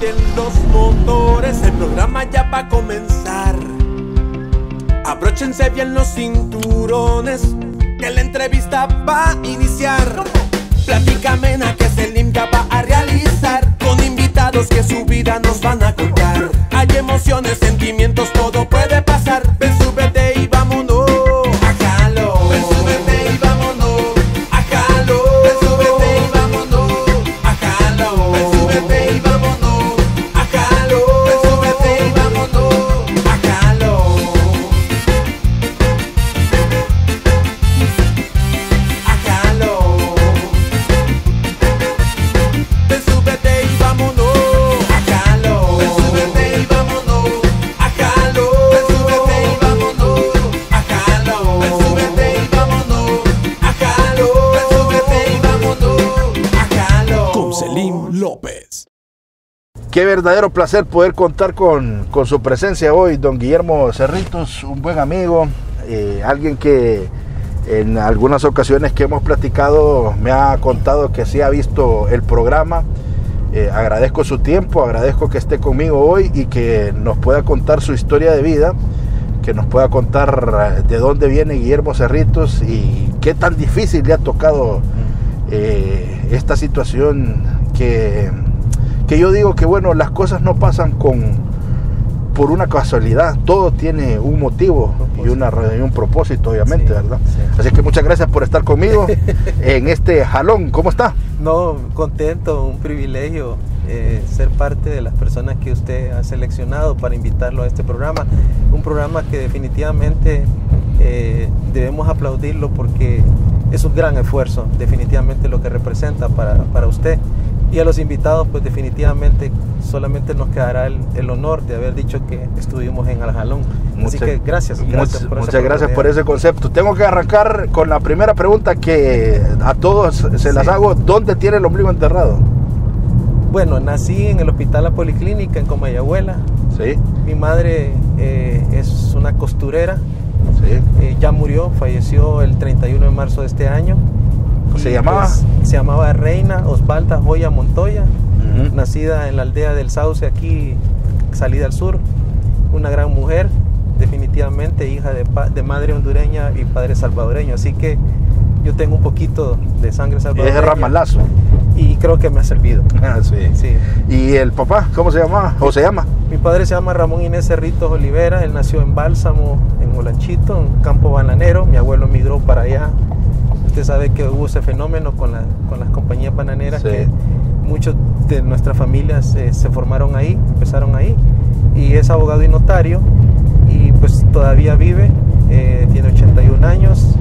encienden los motores, el programa ya va a comenzar. Abróchense bien los cinturones, que la entrevista va a iniciar. Plática amena que Selim ya va a realizar, con invitados que su vida nos van a contar. Hay emociones, sentimientos, todo puede pasar. Ven, súbete y vámonos a jalo. Ven, súbete y vámonos a jalo. Ven, súbete y vámonos a jalo. Ven, súbete y vámonos a jalo. Ven, súbete y vámonos a jalo. A jalo. Ven, súbete y vámonos a jalo. Ven, súbete y vámonos a jalo. Ven, súbete y vámonos a jalo. Ven, súbete y vámonos a jalo. Ven, súbete y vámonos a jalo. Con Selim López. Qué verdadero placer poder contar con su presencia hoy, don Guillermo Cerritos, un buen amigo, alguien que en algunas ocasiones que hemos platicado me ha contado que sí ha visto el programa. Agradezco su tiempo, agradezco que esté conmigo hoy y que nos pueda contar su historia de vida, que nos pueda contar de dónde viene Guillermo Cerritos y qué tan difícil le ha tocado esta situación que yo digo que bueno, las cosas no pasan por una casualidad, todo tiene un motivo y un propósito, obviamente, sí, ¿verdad? Sí. Así que muchas gracias por estar conmigo en este jalón. ¿Cómo está? No, contento, un privilegio ser parte de las personas que usted ha seleccionado para invitarlo a este programa. Un programa que definitivamente debemos aplaudirlo porque es un gran esfuerzo, definitivamente lo que representa para usted. Y a los invitados, pues definitivamente solamente nos quedará el honor de haber dicho que estuvimos en el jalón. Así que gracias. Muchas gracias por ese concepto. Tengo que arrancar con la primera pregunta que a todos se las hago. ¿Dónde tiene el ombligo enterrado? Bueno, nací en el Hospital La Policlínica en Comayagüela. Sí. Mi madre es una costurera. Sí. Ya murió, falleció el 31 de marzo de este año. ¿Se llamaba? Pues, se llamaba Reina Osvalda Joya Montoya, nacida en la aldea del Sauce, aquí, salida al sur. Una gran mujer, definitivamente hija de madre hondureña y padre salvadoreño. Así que yo tengo un poquito de sangre salvadoreña. Es ramalazo. Y creo que me ha servido. Sí. Sí. ¿Y el papá, cómo se llamaba? ¿O se llama? Mi padre se llama Ramón Inés Cerritos Olivera. Él nació en Bálsamo, en Olanchito, en Campo Bananero. Mi abuelo migró para allá. Usted sabe que hubo ese fenómeno con las compañías bananeras, sí, que muchos de nuestras familias se formaron ahí, empezaron ahí, y es abogado y notario, y pues todavía vive, tiene 81 años,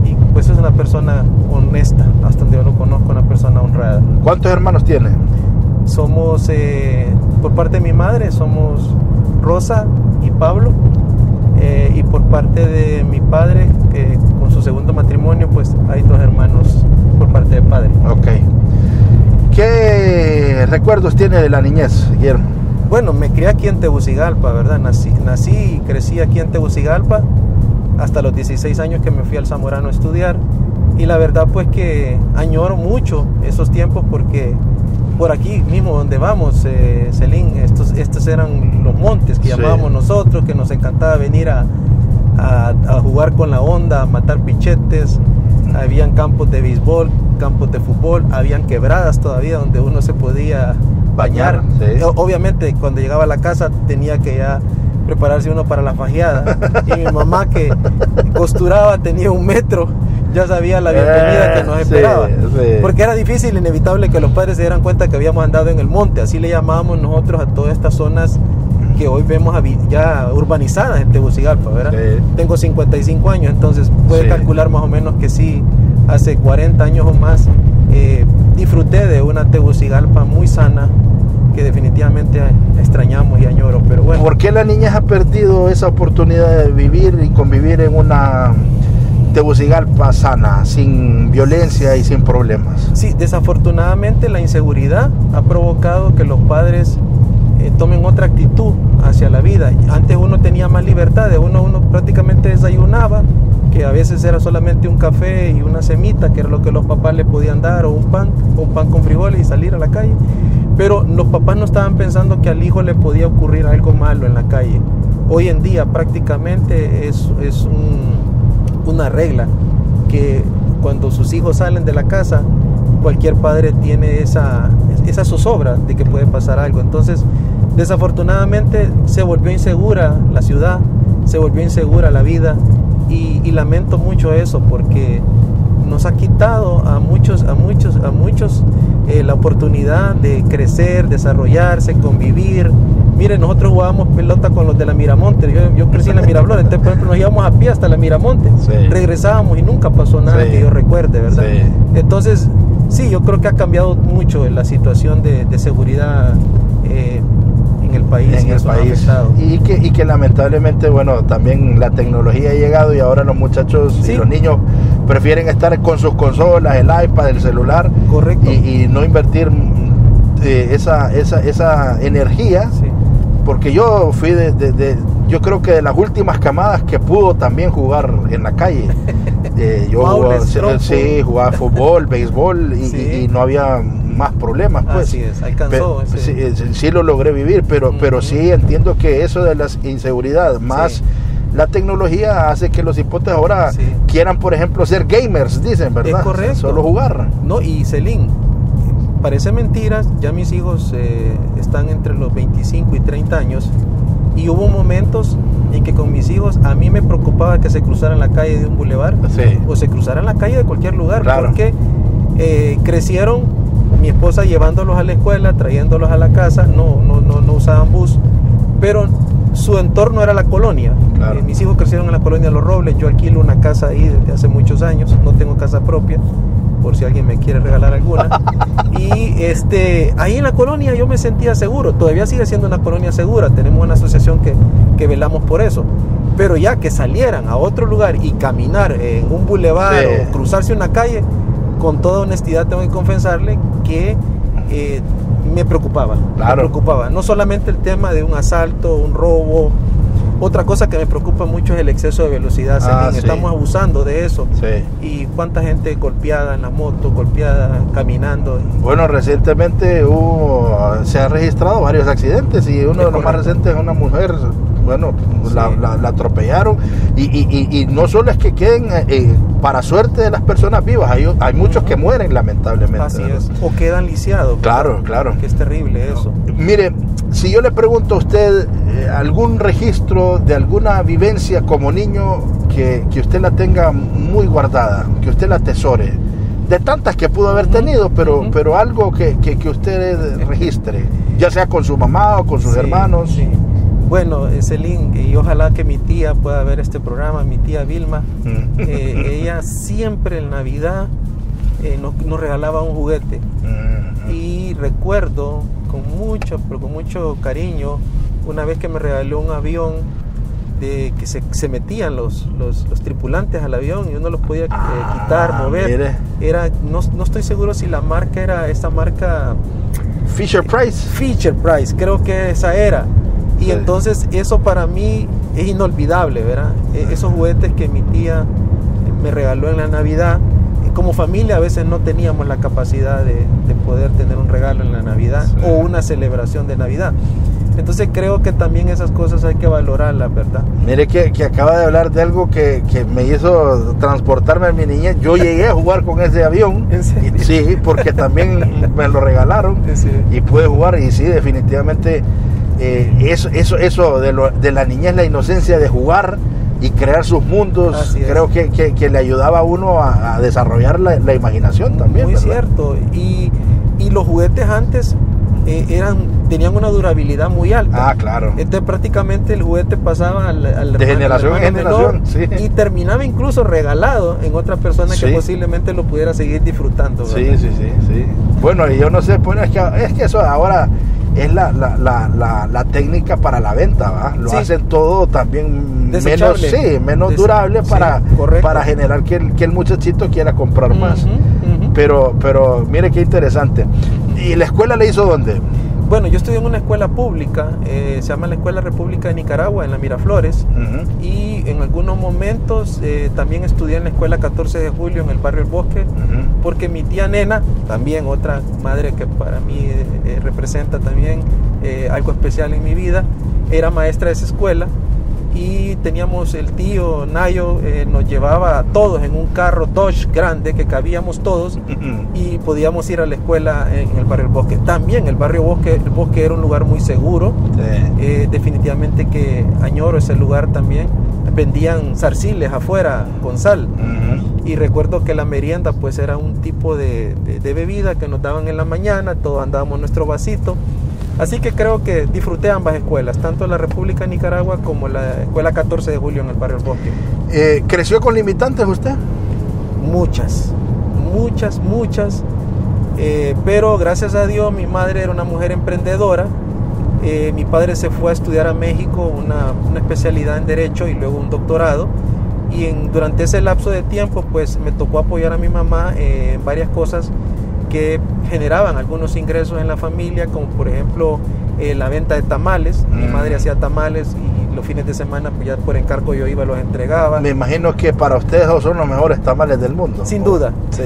y pues es una persona honesta, hasta donde yo lo conozco, una persona honrada. ¿Cuántos hermanos tiene? Somos, por parte de mi madre, somos Rosa y Pablo, y por parte de mi padre, que con su segundo matrimonio, pues hay 2 hermanos por parte de padre. Ok. ¿Qué recuerdos tiene de la niñez, Guillermo? Bueno, me crié aquí en Tegucigalpa, ¿verdad? Nací y crecí aquí en Tegucigalpa hasta los 16 años que me fui al Zamorano a estudiar. Y la verdad, pues que añoro mucho esos tiempos porque por aquí mismo donde vamos, Selim, estos eran los montes que llamábamos nosotros, que nos encantaba venir a jugar con la onda, a matar pichetes. Habían campos de béisbol, campos de fútbol, habían quebradas todavía donde uno se podía bañar. Sí. Obviamente cuando llegaba a la casa tenía que ya prepararse uno para la fajeada. Y mi mamá, que costuraba, tenía 1 metro, ya sabía la bienvenida que nos esperaba. Sí. Porque era difícil, inevitable que los padres se dieran cuenta que habíamos andado en el monte. Así le llamábamos nosotros a todas estas zonas que hoy vemos ya urbanizadas en Tegucigalpa, ¿verdad? Sí. Tengo 55 años, entonces puede calcular más o menos que sí, hace 40 años o más disfruté de una Tegucigalpa muy sana, que definitivamente extrañamos y añoro, pero bueno. ¿Por qué la niñez ha perdido esa oportunidad de vivir y convivir en una Tegucigalpa sana, sin violencia y sin problemas? Sí, desafortunadamente la inseguridad ha provocado que los padres tomen otra actitud hacia la vida. Antes uno tenía más libertades, uno prácticamente desayunaba, que a veces era solamente un café y una semita, que era lo que los papás le podían dar, o un pan con frijoles y salir a la calle. pero los papás no estaban pensando que al hijo le podía ocurrir algo malo en la calle. Hoy en día prácticamente es una regla que cuando sus hijos salen de la casa, cualquier padre tiene esa zozobra de que puede pasar algo. Entonces, desafortunadamente se volvió insegura la ciudad, se volvió insegura la vida, y lamento mucho eso, porque nos ha quitado a muchos la oportunidad de crecer, desarrollarse, convivir. Mire, nosotros jugábamos pelota con los de la Miramonte. Yo crecí en la Miraflores, entonces por ejemplo nos íbamos a pie hasta la Miramonte, sí. Regresábamos y nunca pasó nada, sí, que yo recuerde, ¿verdad? Sí. Entonces, sí, yo creo que ha cambiado mucho la situación de seguridad en el país. Y que lamentablemente, bueno, también la tecnología ha llegado y ahora los muchachos, sí, y los niños prefieren estar con sus consolas, el iPad, el celular. Correcto. Y no invertir esa energía, sí. Porque yo fui yo creo que de las últimas camadas que pudo también jugar en la calle. Yo jugaba fútbol, béisbol, y no había más problemas, pues. Así es, alcanzó. Sí lo logré vivir, pero sí entiendo que eso de la inseguridad más, sí, la tecnología hace que los hipotes ahora, sí, quieran, por ejemplo, ser gamers, dicen, ¿verdad? Es correcto. O sea, solo jugar. No, y Celín, parece mentiras, ya mis hijos están entre los 25 y 30 años, y hubo momentos en que con mis hijos a mí me preocupaba que se cruzaran la calle de un bulevar, sí, o se cruzaran la calle de cualquier lugar, claro, porque crecieron, mi esposa llevándolos a la escuela, trayéndolos a la casa, no usaban bus, pero su entorno era la colonia. Claro. Mis hijos crecieron en la colonia Los Robles, yo alquilo una casa ahí desde hace muchos años, no tengo casa propia, por si alguien me quiere regalar alguna. Y ahí en la colonia yo me sentía seguro, todavía sigue siendo una colonia segura, tenemos una asociación que velamos por eso, pero ya que salieran a otro lugar y caminar en un bulevar, sí, o cruzarse una calle, con toda honestidad tengo que confesarle que me preocupaba, claro, me preocupaba, no solamente el tema de un asalto, un robo. Otra cosa que me preocupa mucho es el exceso de velocidad, sí, estamos abusando de eso, sí, y cuánta gente golpeada en la moto, golpeada caminando. Bueno, recientemente se han registrado varios accidentes, y uno de los más recientes es una mujer, bueno, sí, la atropellaron, y no solo es que queden para suerte de las personas vivas, hay muchos que mueren lamentablemente. Así es, o quedan lisiados. Claro, claro. Que es terrible eso. Mire, si yo le pregunto a usted algún registro de alguna vivencia como niño que usted la tenga muy guardada, que usted la atesore, de tantas que pudo haber tenido, pero algo que usted registre, ya sea con su mamá o con sus, sí, hermanos. Sí. Bueno, Celín, y ojalá que mi tía pueda ver este programa, mi tía Vilma, ella siempre en Navidad nos regalaba un juguete, y recuerdo con mucho cariño una vez que me regaló un avión de que se metían los tripulantes al avión y uno los podía quitar, mover. Mire. Era, no estoy seguro si la marca era esta marca Fisher Price, creo que esa era. Y sí, entonces eso para mí es inolvidable, ¿verdad? Esos juguetes que mi tía me regaló en la Navidad. Como familia a veces no teníamos la capacidad de poder tener un regalo en la Navidad, sí, o una celebración de Navidad. Entonces creo que también esas cosas hay que valorarlas, ¿verdad? Mire que acaba de hablar de algo que me hizo transportarme a mi niñez. Yo llegué a jugar con ese avión. ¿En serio? Sí, porque también me lo regalaron, sí, y pude jugar, y sí, definitivamente eso de la niñez, la inocencia de jugar y crear sus mundos, creo que le ayudaba a uno a desarrollar la imaginación también. Muy, ¿verdad? Cierto, y los juguetes antes tenían una durabilidad muy alta. Claro. Entonces prácticamente el juguete pasaba de generación en generación, menor, sí, y terminaba incluso regalado en otra persona, sí, que posiblemente lo pudiera seguir disfrutando, ¿verdad? Sí. Bueno, y yo no sé, pues es que eso ahora es la técnica para la venta, ¿va? Lo, sí, hacen todo también menos durable para generar que el muchachito quiera comprar más. Pero mire qué interesante. ¿Y la escuela le hizo dónde? Bueno, yo estudié en una escuela pública, se llama la Escuela República de Nicaragua, en la Miraflores, y en algunos momentos también estudié en la Escuela 14 de Julio, en el barrio El Bosque, porque mi tía Nena, también otra madre que para mí representa también algo especial en mi vida, era maestra de esa escuela. Y teníamos el tío Nayo, nos llevaba a todos en un carro Dodge grande que cabíamos todos y podíamos ir a la escuela en el barrio El Bosque. También el barrio El Bosque era un lugar muy seguro. Definitivamente que añoro ese lugar también. Vendían zarciles afuera con sal. Y recuerdo que la merienda pues era un tipo de bebida que nos daban en la mañana, todos andábamos nuestro vasito. Así que creo que disfruté ambas escuelas, tanto la República de Nicaragua como la Escuela 14 de Julio en el barrio El Bosque. ¿Creció con limitantes usted? Muchas, pero gracias a Dios mi madre era una mujer emprendedora. Mi padre se fue a estudiar a México una especialidad en Derecho y luego un doctorado. Y durante ese lapso de tiempo pues me tocó apoyar a mi mamá en varias cosas que generaban algunos ingresos en la familia, como por ejemplo la venta de tamales. Mi madre hacía tamales y los fines de semana pues ya por encargo yo iba y los entregaba. Me imagino que para ustedes son los mejores tamales del mundo. Sin duda. Sí,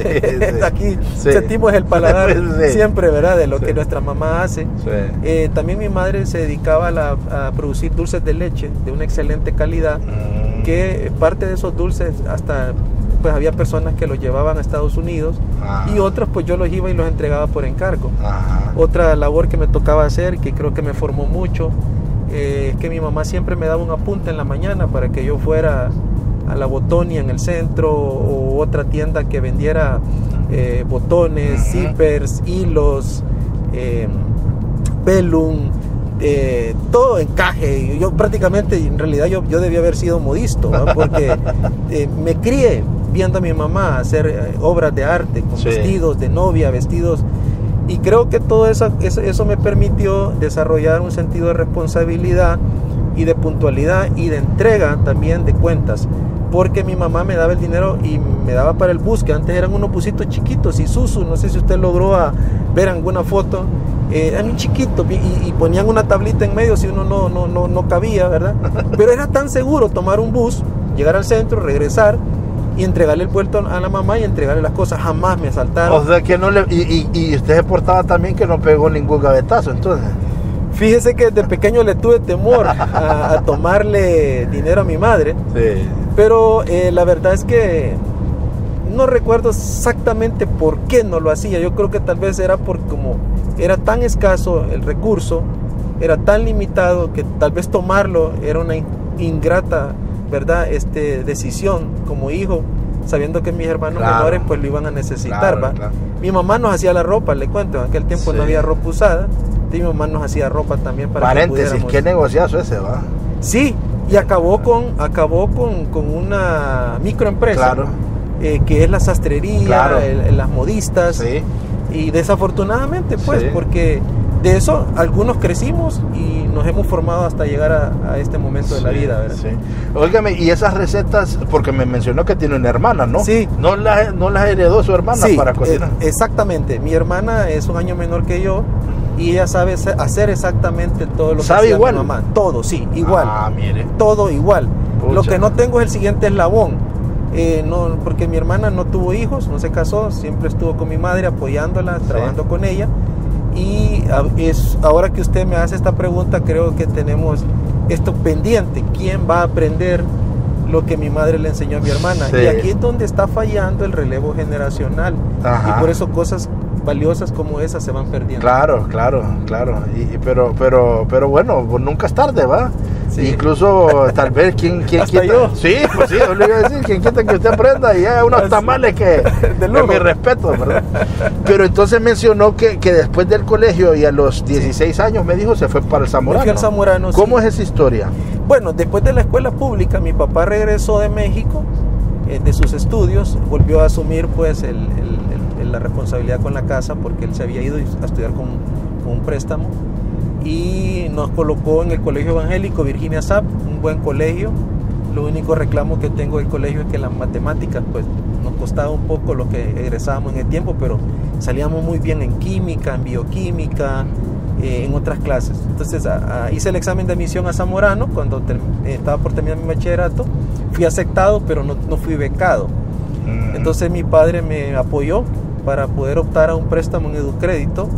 aquí sentimos el paladar siempre, ¿verdad? De lo que nuestra mamá hace. También mi madre se dedicaba a producir dulces de leche de una excelente calidad, que parte de esos dulces hasta pues había personas que los llevaban a Estados Unidos y otros pues yo los iba y los entregaba por encargo. Otra labor que me tocaba hacer, que creo que me formó mucho, es que mi mamá siempre me daba un apunte en la mañana para que yo fuera a la Botonia en el centro o otra tienda que vendiera botones, zippers, hilos, velum, todo encaje. Yo prácticamente, en realidad yo debía haber sido modisto, ¿no? Porque me crié viendo a mi mamá hacer obras de arte con vestidos de novia, vestidos, y creo que todo eso me permitió desarrollar un sentido de responsabilidad y de puntualidad y de entrega también de cuentas, porque mi mamá me daba el dinero y me daba para el bus, que antes eran unos busitos chiquitos, Isuzu, no sé si usted logró ver alguna foto. Era muy chiquito y ponían una tablita en medio si uno no cabía, ¿verdad? Pero era tan seguro tomar un bus, llegar al centro, regresar y entregarle el vuelto a la mamá y entregarle las cosas. Jamás me asaltaron. O sea que no le... Y usted se portaba también que no pegó ningún gavetazo, entonces. Fíjese que desde pequeño le tuve temor a tomarle dinero a mi madre. Pero la verdad es que no recuerdo exactamente por qué no lo hacía. Yo creo que tal vez era por como era tan escaso el recurso, era tan limitado, que tal vez tomarlo era una ingrata, ¿verdad? Decisión como hijo, sabiendo que mis hermanos menores pues lo iban a necesitar, ¿va? Mi mamá nos hacía la ropa, le cuento, en aquel tiempo no había ropa usada, y mi mamá nos hacía ropa también para paréntesis, qué negociazo ese, ¿va? Sí, y acabó con una microempresa, que es la sastrería, las modistas, y desafortunadamente pues, porque de eso algunos crecimos y nos hemos formado hasta llegar a este momento de la vida, ¿verdad? Óigame, y esas recetas, porque me mencionó que tiene una hermana, ¿no? Sí. ¿No las heredó su hermana para cocinar? Exactamente, mi hermana es un año menor que yo y ella sabe hacer exactamente todo lo que ¿sabe hacía igual? mi mamá. Todo, sí, igual. Mire. Todo igual. Pucha. Lo que no tengo es el siguiente eslabón. No, porque mi hermana no tuvo hijos, no se casó, siempre estuvo con mi madre apoyándola, trabajando con ella. Y ahora que usted me hace esta pregunta, creo que tenemos esto pendiente. ¿Quién va a aprender lo que mi madre le enseñó a mi hermana? Y aquí es donde está fallando el relevo generacional. Y por eso cosas valiosas como esas se van perdiendo. Claro. Pero bueno, nunca es tarde, ¿va? Incluso tal vez quien hasta quita, yo. Sí, pues sí, yo le iba a decir, quien quita que usted aprenda y haga unos tamales que mi respeto, ¿verdad? Pero entonces mencionó que después del colegio y a los 16 años me dijo se fue para el Zamorano. Me fui al Zamorano. ¿Cómo es esa historia? Bueno, después de la escuela pública mi papá regresó de México, de sus estudios, volvió a asumir pues la responsabilidad con la casa, porque él se había ido a estudiar con un préstamo, y nos colocó en el Colegio Evangélico Virginia Sapp, un buen colegio. Lo único reclamo que tengo del colegio es que las matemáticas pues nos costaba un poco lo que egresábamos en el tiempo, pero salíamos muy bien en química, en bioquímica, en otras clases. Entonces hice el examen de admisión a Zamorano cuando estaba por terminar mi bachillerato. Fui aceptado, pero no fui becado. Entonces mi padre me apoyó para poder optar a un préstamo en Educrédito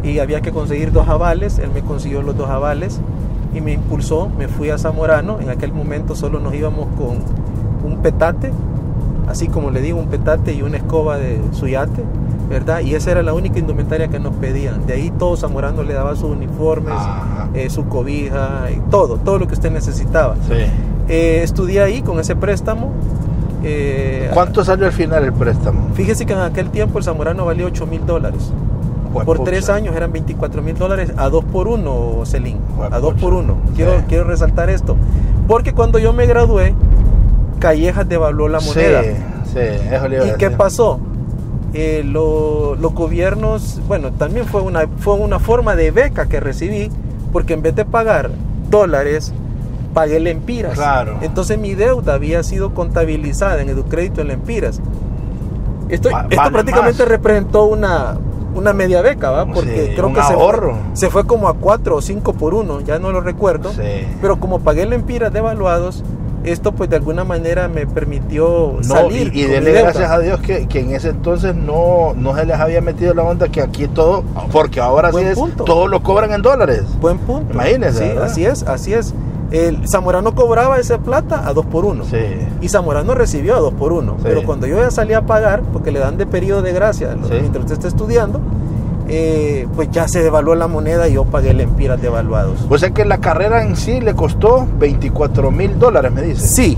y había que conseguir 2 avales. Él me consiguió los 2 avales y me impulsó. Me fui a Zamorano. En aquel momento solo nos íbamos con un petate, así como le digo, un petate y una escoba de su yate, ¿verdad? Y esa era la única indumentaria que nos pedían. De ahí todo Zamorano le daba sus uniformes, su cobija, y todo lo que usted necesitaba. Sí. Estudié ahí con ese préstamo. ¿Cuánto salió al final el préstamo? Fíjese que en aquel tiempo el Zamorano valía $8,000. Por 3 años eran $24,000 a 2 por 1, Celín. A 2 por 1. Quiero resaltar esto. Porque cuando yo me gradué, Callejas devaluó la moneda. Sí, eso le iba a decir. ¿Y qué pasó? Los gobiernos, bueno, también fue una forma de beca que recibí, porque en vez de pagar dólares, pagué lempiras. Claro. Entonces mi deuda había sido contabilizada en Educrédito en lempiras. Esto prácticamente más representó una media beca, ¿va? Porque creo que se fue como a 4 o 5 por 1, ya no lo recuerdo. Sí. Pero como pagué lempiras devaluados, esto pues de alguna manera me permitió salir. Y dele gracias a Dios que en ese entonces no se les había metido la onda que aquí todo, porque ahora sí todo lo cobran en dólares. Buen punto. Imagínense. Sí, así es. El Zamorano cobraba esa plata a 2 por 1. Sí. Y Zamorano recibió a 2 por 1. Sí. Pero cuando yo ya salí a pagar, porque le dan de periodo de gracia mientras usted está estudiando, pues ya se devaluó la moneda y yo pagué lempiras devaluados. O sea que la carrera en sí le costó $24,000, me dice. Sí.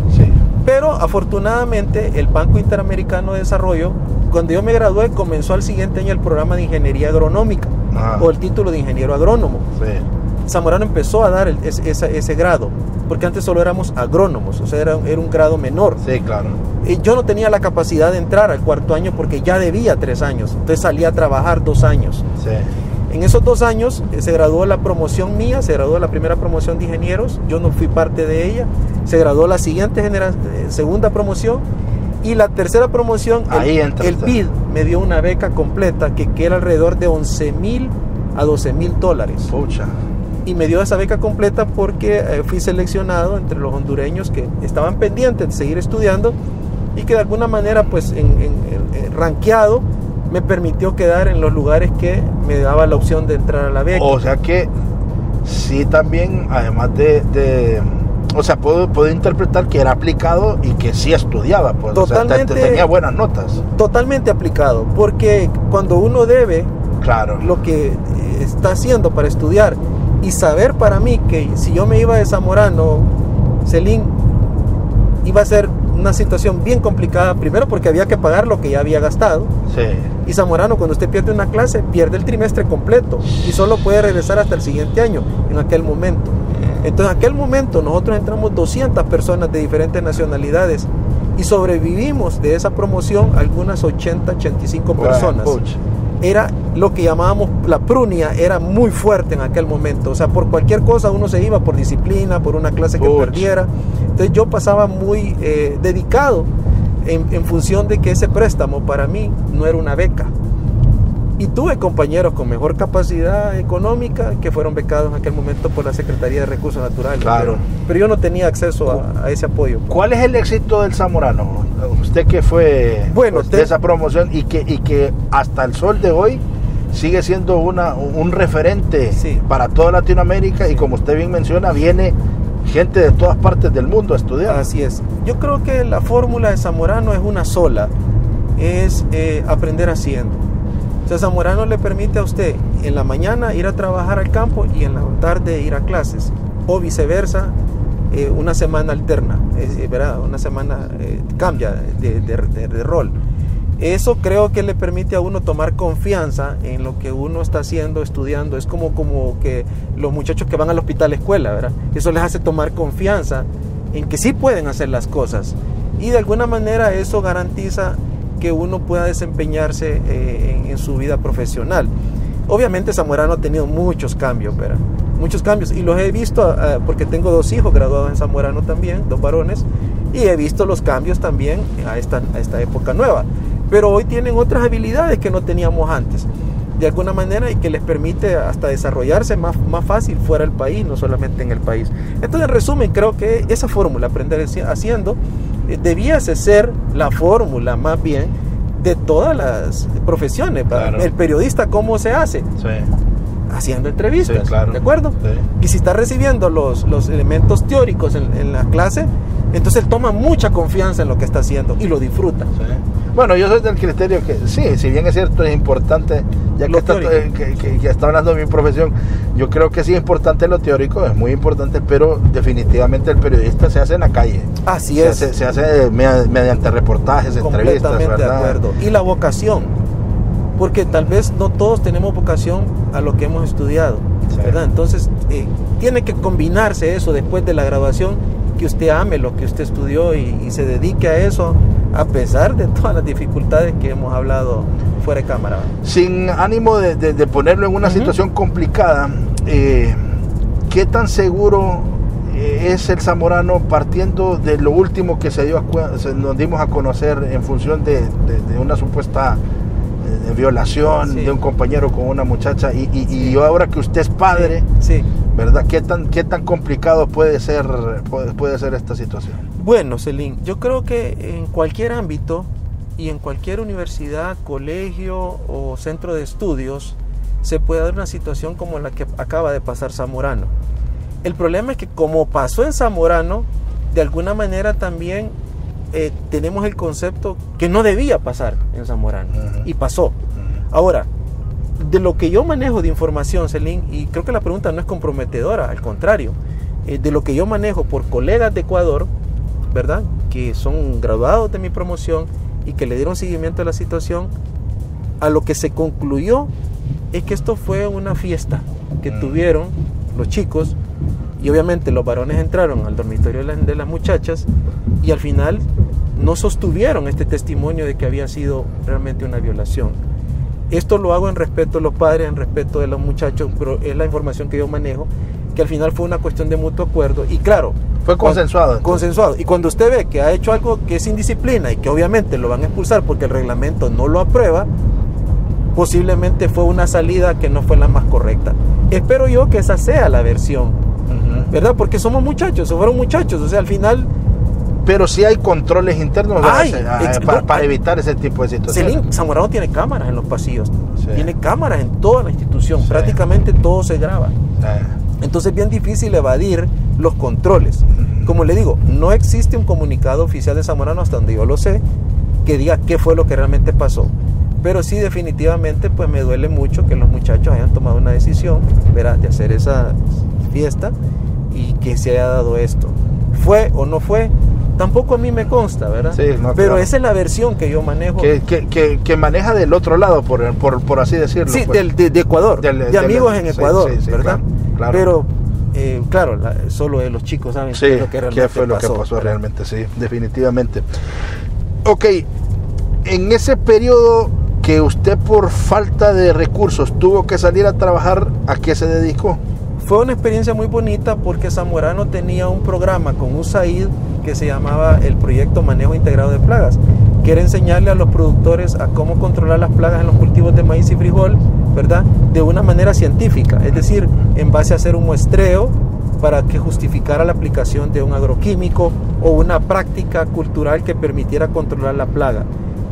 Pero afortunadamente el Banco Interamericano de Desarrollo, cuando yo me gradué, comenzó al siguiente año el programa de Ingeniería Agronómica, o el título de Ingeniero Agrónomo. Sí. Zamorano empezó a dar ese grado, porque antes solo éramos agrónomos, o sea, era un grado menor. Sí, claro. Y yo no tenía la capacidad de entrar al 4º año porque ya debía 3 años, entonces salí a trabajar 2 años. Sí. En esos 2 años se graduó la promoción mía, se graduó la primera promoción de ingenieros, yo no fui parte de ella, se graduó la siguiente segunda promoción, y la tercera promoción, el BID me dio una beca completa que era alrededor de $11,000 a $12,000. Pucha. Y me dio esa beca completa porque fui seleccionado entre los hondureños que estaban pendientes de seguir estudiando y que de alguna manera, pues, rankeado, me permitió quedar en los lugares que me daba la opción de entrar a la beca. O sea que sí, también, además o sea, puedo interpretar que era aplicado y que sí estudiaba, pues. Totalmente, o sea, tenía buenas notas. Totalmente aplicado, porque cuando uno debe lo que está haciendo para estudiar, y saber para mí que si yo me iba de Zamorano, Celín, iba a ser una situación bien complicada, primero porque había que pagar lo que ya había gastado. Sí. Y Zamorano, cuando usted pierde una clase, pierde el trimestre completo y solo puede regresar hasta el siguiente año, en aquel momento. Entonces, en aquel momento nosotros entramos 200 personas de diferentes nacionalidades y sobrevivimos de esa promoción algunas 85 personas. Era lo que llamábamos la prunia, era muy fuerte en aquel momento. O sea, por cualquier cosa uno se iba, por disciplina, por una clase que perdiera. Entonces yo pasaba muy dedicado en función de que ese préstamo para mí no era una beca. Y tuve compañeros con mejor capacidad económica que fueron becados en aquel momento por la Secretaría de Recursos Naturales. Claro. Pero yo no tenía acceso a ese apoyo. ¿Cuál es el éxito del Zamorano? Usted que fue de esa promoción y que hasta el sol de hoy sigue siendo un referente para toda Latinoamérica, y como usted bien menciona, viene gente de todas partes del mundo a estudiar. Así es. Yo creo que la fórmula de Zamorano es una sola, es aprender haciendo. O sea, Zamorano le permite a usted en la mañana ir a trabajar al campo y en la tarde ir a clases, o viceversa, una semana alterna, ¿verdad? Una semana cambia de rol. Eso creo que le permite a uno tomar confianza en lo que uno está haciendo, estudiando. Es como que los muchachos que van al hospital escuela, ¿verdad? Eso les hace tomar confianza en que sí pueden hacer las cosas, y de alguna manera eso garantiza que uno pueda desempeñarse en su vida profesional. Obviamente Zamorano ha tenido muchos cambios, ¿verdad? Muchos cambios, y los he visto porque tengo 2 hijos graduados en Zamorano también, 2 varones, y he visto los cambios también a esta época nueva. Pero hoy tienen otras habilidades que no teníamos antes. de alguna manera y que les permite hasta desarrollarse más fácil fuera del país, no solamente en el país. Entonces, en resumen, creo que esa fórmula, aprender haciendo, debiese ser la fórmula más bien de todas las profesiones. Claro. El periodista, ¿cómo se hace? Sí. Haciendo entrevistas, Sí, claro. ¿de acuerdo? Sí. Y si está recibiendo los elementos teóricos en la clase, entonces él toma mucha confianza en lo que está haciendo y lo disfruta. Sí. Bueno, yo soy del criterio que sí, si bien es cierto, es importante, ya que está hablando de mi profesión, yo creo que sí es importante lo teórico, es muy importante, pero definitivamente el periodista se hace en la calle. Así es. Se hace mediante reportajes, entrevistas, completamente de acuerdo. Y la vocación, porque tal vez no todos tenemos vocación a lo que hemos estudiado, sí, ¿verdad? Entonces, tiene que combinarse eso después de la graduación, que usted ame lo que usted estudió y se dedique a eso, a pesar de todas las dificultades que hemos hablado fuera de cámara. Sin ánimo de ponerlo en una situación complicada, ¿qué tan seguro es el zamorano partiendo de lo último que nos dimos a conocer en función de una supuesta violación, sí, de un compañero con una muchacha y ahora que usted es padre, sí, ¿verdad? ¿Qué tan complicado puede ser esta situación? Bueno, Celín, yo creo que en cualquier ámbito y en cualquier universidad, colegio o centro de estudios se puede dar una situación como la que acaba de pasar Zamorano. El problema es que como pasó en Zamorano, de alguna manera también tenemos el concepto que no debía pasar en Zamorano, y pasó. Ahora, de lo que yo manejo de información, Celín, y creo que la pregunta no es comprometedora, al contrario, de lo que yo manejo por colegas de Ecuador, ¿verdad?, que son graduados de mi promoción y que le dieron seguimiento a la situación, a lo que se concluyó es que esto fue una fiesta que tuvieron los chicos, y obviamente los varones entraron al dormitorio de las muchachas y al final no sostuvieron este testimonio de que había sido realmente una violación. Esto lo hago en respeto a los padres, en respeto de los muchachos, pero es la información que yo manejo, que al final fue una cuestión de mutuo acuerdo y claro, fue consensuado. Consensuado. Y cuando usted ve que ha hecho algo que es indisciplina y que obviamente lo van a expulsar porque el reglamento no lo aprueba, posiblemente fue una salida que no fue la más correcta. Espero yo que esa sea la versión, ¿verdad? Porque somos muchachos, fueron muchachos, o sea, al final... Pero sí hay controles internos para evitar ese tipo de situaciones. Celín, Zamorano tiene cámaras en los pasillos, sí, tiene cámaras en toda la institución, sí, prácticamente todo se graba. Entonces es bien difícil evadir los controles. Como le digo, no existe un comunicado oficial de Zamorano, hasta donde yo lo sé, que diga qué fue lo que realmente pasó. Pero sí, definitivamente, pues me duele mucho que los muchachos hayan tomado una decisión, ¿verdad?, de hacer esa fiesta y que se haya dado esto. ¿Fue o no fue? Tampoco a mí me consta, ¿verdad? Sí, no, pero claro, esa es la versión que yo manejo. Que maneja del otro lado, por así decirlo. Sí, pues. de Ecuador, de amigos en Ecuador, sí, ¿verdad? Claro. Pero, claro, solo los chicos saben sí, qué fue lo que pasó realmente, sí, definitivamente. Ok, en ese periodo que usted por falta de recursos tuvo que salir a trabajar, ¿a qué se dedicó? Fue una experiencia muy bonita porque Zamorano tenía un programa con USAID que se llamaba el Proyecto Manejo Integrado de Plagas, que era enseñarle a los productores a cómo controlar las plagas en los cultivos de maíz y frijol, ¿verdad?, de una manera científica, es decir, en base a hacer un muestreo para que justificara la aplicación de un agroquímico o una práctica cultural que permitiera controlar la plaga.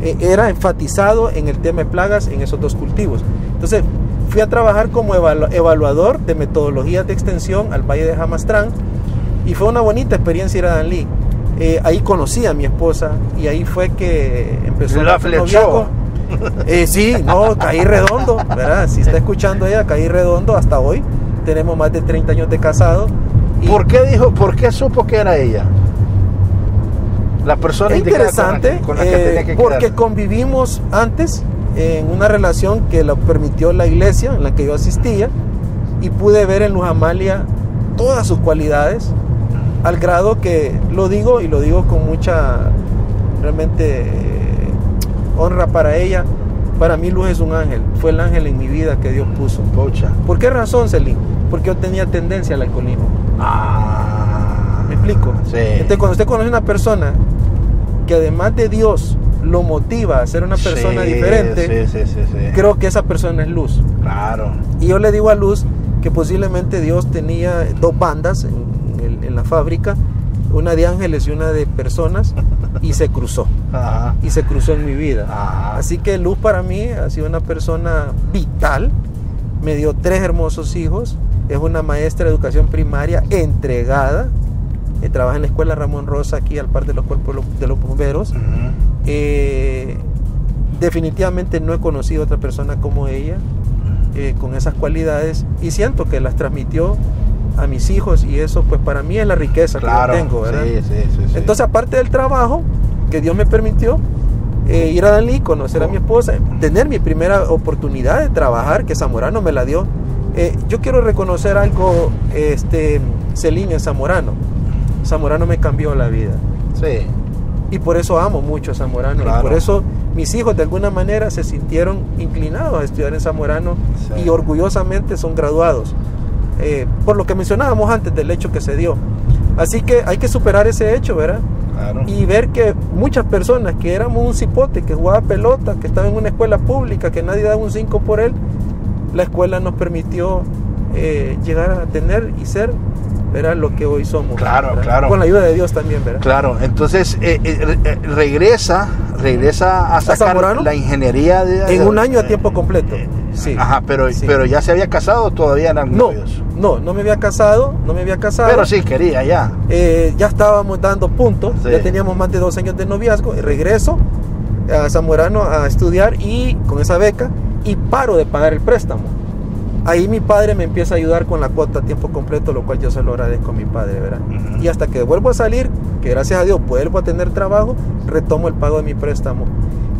Era enfatizado en el tema de plagas en esos dos cultivos. Entonces, fui a trabajar como evaluador de metodologías de extensión al Valle de Jamastrán y fue una bonita experiencia ir a Danlí. Ahí conocí a mi esposa y ahí fue que empezó la flechó. Sí, no, caí redondo, ¿verdad? Si está escuchando ella, caí redondo hasta hoy. Tenemos más de 30 años de casado. Y ¿por qué supo que era ella? La persona interesante, con la que tenía que porque quedar. Convivimos antes en una relación que lo permitió la iglesia en la que yo asistía y pude ver en Luz Amalia todas sus cualidades, al grado que lo digo con mucha realmente honra para ella. Para mí Luz es un ángel, fue el ángel en mi vida que Dios puso. Pocha. ¿Por qué razón, Celín? Porque yo tenía tendencia al alcoholismo. ¿Me explico? Sí. Entonces, cuando usted conoce a una persona que además de Dios lo motiva a ser una persona diferente, sí. creo que esa persona es Luz. Claro. Y yo le digo a Luz que posiblemente Dios tenía dos bandas en la fábrica, una de ángeles y una de personas, y se cruzó. Ajá. Y se cruzó en mi vida. Ajá. Así que Luz para mí ha sido una persona vital, me dio 3 hermosos hijos, es una maestra de educación primaria entregada, trabaja en la escuela Ramón Rosa aquí al par de los cuerpos de los bomberos. Uh-huh. Definitivamente no he conocido otra persona como ella, con esas cualidades, y siento que las transmitió a mis hijos, y eso pues para mí es la riqueza, claro, que yo tengo, ¿verdad? Sí. Entonces, aparte del trabajo que Dios me permitió, ir a Danlí, conocer a mi esposa, tener mi primera oportunidad de trabajar, que Zamorano me la dio. Yo quiero reconocer algo, Celín, en Zamorano. Zamorano me cambió la vida. Sí. Y por eso amo mucho a Zamorano. Claro. Y por eso mis hijos de alguna manera se sintieron inclinados a estudiar en Zamorano, sí, y orgullosamente son graduados. Por lo que mencionábamos antes del hecho que se dio. Así que hay que superar ese hecho, ¿verdad? Claro. Y ver que muchas personas que éramos un cipote, que jugaba pelota, que estaba en una escuela pública, que nadie daba un 5 por él, la escuela nos permitió llegar a tener y ser, ¿verdad?, lo que hoy somos. Claro, ¿verdad? Claro. Con la ayuda de Dios también, ¿verdad? Claro, entonces regresa a sacar Zamorano, la ingeniería en un año a tiempo completo. Sí. Ajá, pero ya se había casado, todavía eran novios. No me había casado. Pero sí quería ya. Ya estábamos dando puntos, sí, ya teníamos más de 2 años de noviazgo, y regreso a Zamorano a estudiar, y con esa beca, y paro de pagar el préstamo. Ahí mi padre me empieza a ayudar con la cuota a tiempo completo, lo cual yo se lo agradezco a mi padre, ¿verdad? Uh-huh. Y hasta que vuelvo a salir, que gracias a Dios vuelvo a tener trabajo, retomo el pago de mi préstamo.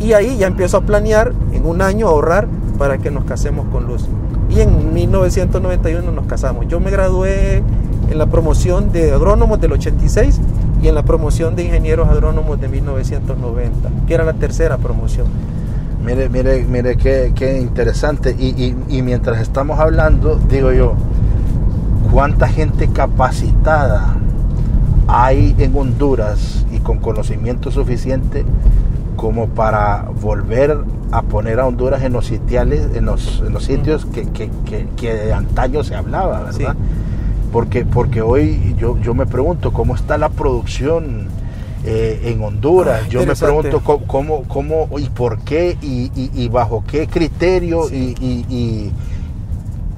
Y ahí ya empiezo a planear en un año, a ahorrar para que nos casemos con Luz. Y en 1991 nos casamos. Yo me gradué en la promoción de agrónomos del 86 y en la promoción de ingenieros agrónomos de 1990, que era la tercera promoción. Mire qué interesante. Y mientras estamos hablando, digo yo, ¿cuánta gente capacitada hay en Honduras y con conocimiento suficiente como para volver a poner a Honduras en los sitiales, en los sitios que de antaño se hablaba, ¿verdad? Sí. Porque hoy yo me pregunto cómo está la producción en Honduras. Yo me pregunto cómo y por qué y bajo qué criterio, sí,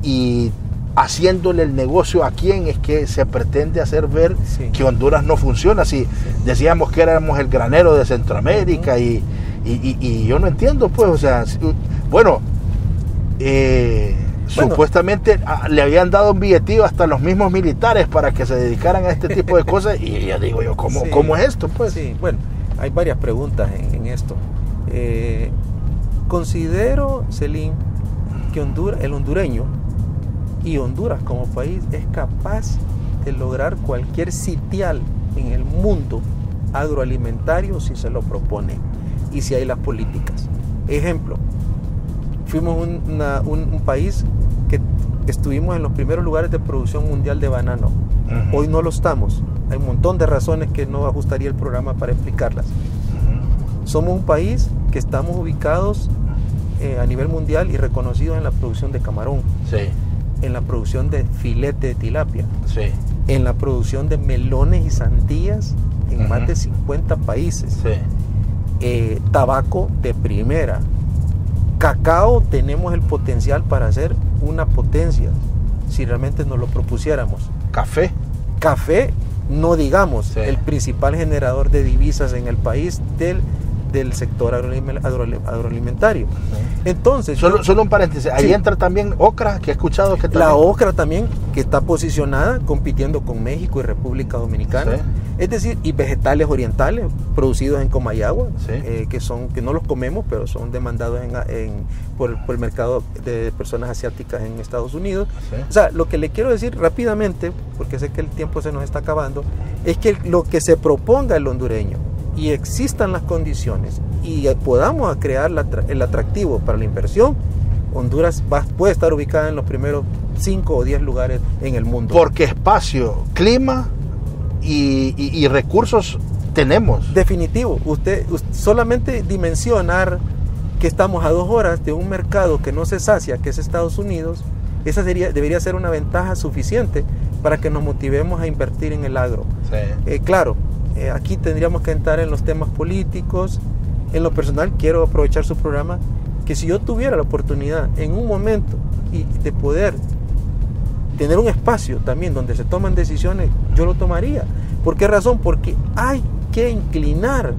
y haciéndole el negocio a quién es que se pretende hacer ver, sí, que Honduras no funciona. Si decíamos que éramos el granero de Centroamérica, uh-huh, y yo no entiendo, pues, o sea, bueno, supuestamente le habían dado un billetillo hasta los mismos militares para que se dedicaran a este tipo de cosas, y ya digo yo, ¿cómo es esto, pues? Sí, bueno, hay varias preguntas en esto. Considero, Celín, que el hondureño y Honduras como país es capaz de lograr cualquier sitial en el mundo agroalimentario si se lo propone y si hay las políticas. Ejemplo, fuimos un país que estuvimos en los primeros lugares de producción mundial de banano. Uh-huh. Hoy no lo estamos. Hay un montón de razones que no ajustaría el programa para explicarlas. Uh-huh. Somos un país que estamos ubicados a nivel mundial y reconocidos en la producción de camarón, sí, en la producción de filete de tilapia, sí, en la producción de melones y sandías en, uh-huh, más de 50 países, sí, tabaco de primera, cacao. Tenemos el potencial para hacer una potencia si realmente nos lo propusiéramos. Café, no digamos, sí, el principal generador de divisas en el país del sector agroalimentario. Entonces, solo un paréntesis, ahí, sí, entra también ocra, que he escuchado que también... La ocra también, que está posicionada compitiendo con México y República Dominicana, sí, es decir, y vegetales orientales producidos en Comayagua, sí, que no los comemos, pero son demandados por el mercado de personas asiáticas en Estados Unidos. Sí. O sea, lo que le quiero decir rápidamente, porque sé que el tiempo se nos está acabando, es que lo que se proponga el hondureño y existan las condiciones y podamos crear el atractivo para la inversión, Honduras puede estar ubicada en los primeros 5 o 10 lugares en el mundo. Porque espacio, clima y recursos tenemos. Definitivo. Usted solamente dimensionar que estamos a 2 horas de un mercado que no se sacia, que es Estados Unidos, esa debería ser una ventaja suficiente para que nos motivemos a invertir en el agro. Sí. Claro, aquí tendríamos que entrar en los temas políticos. En lo personal, quiero aprovechar su programa, que si yo tuviera la oportunidad en un momento de poder tener un espacio también donde se toman decisiones, yo lo tomaría. ¿Por qué razón? Porque hay que inclinar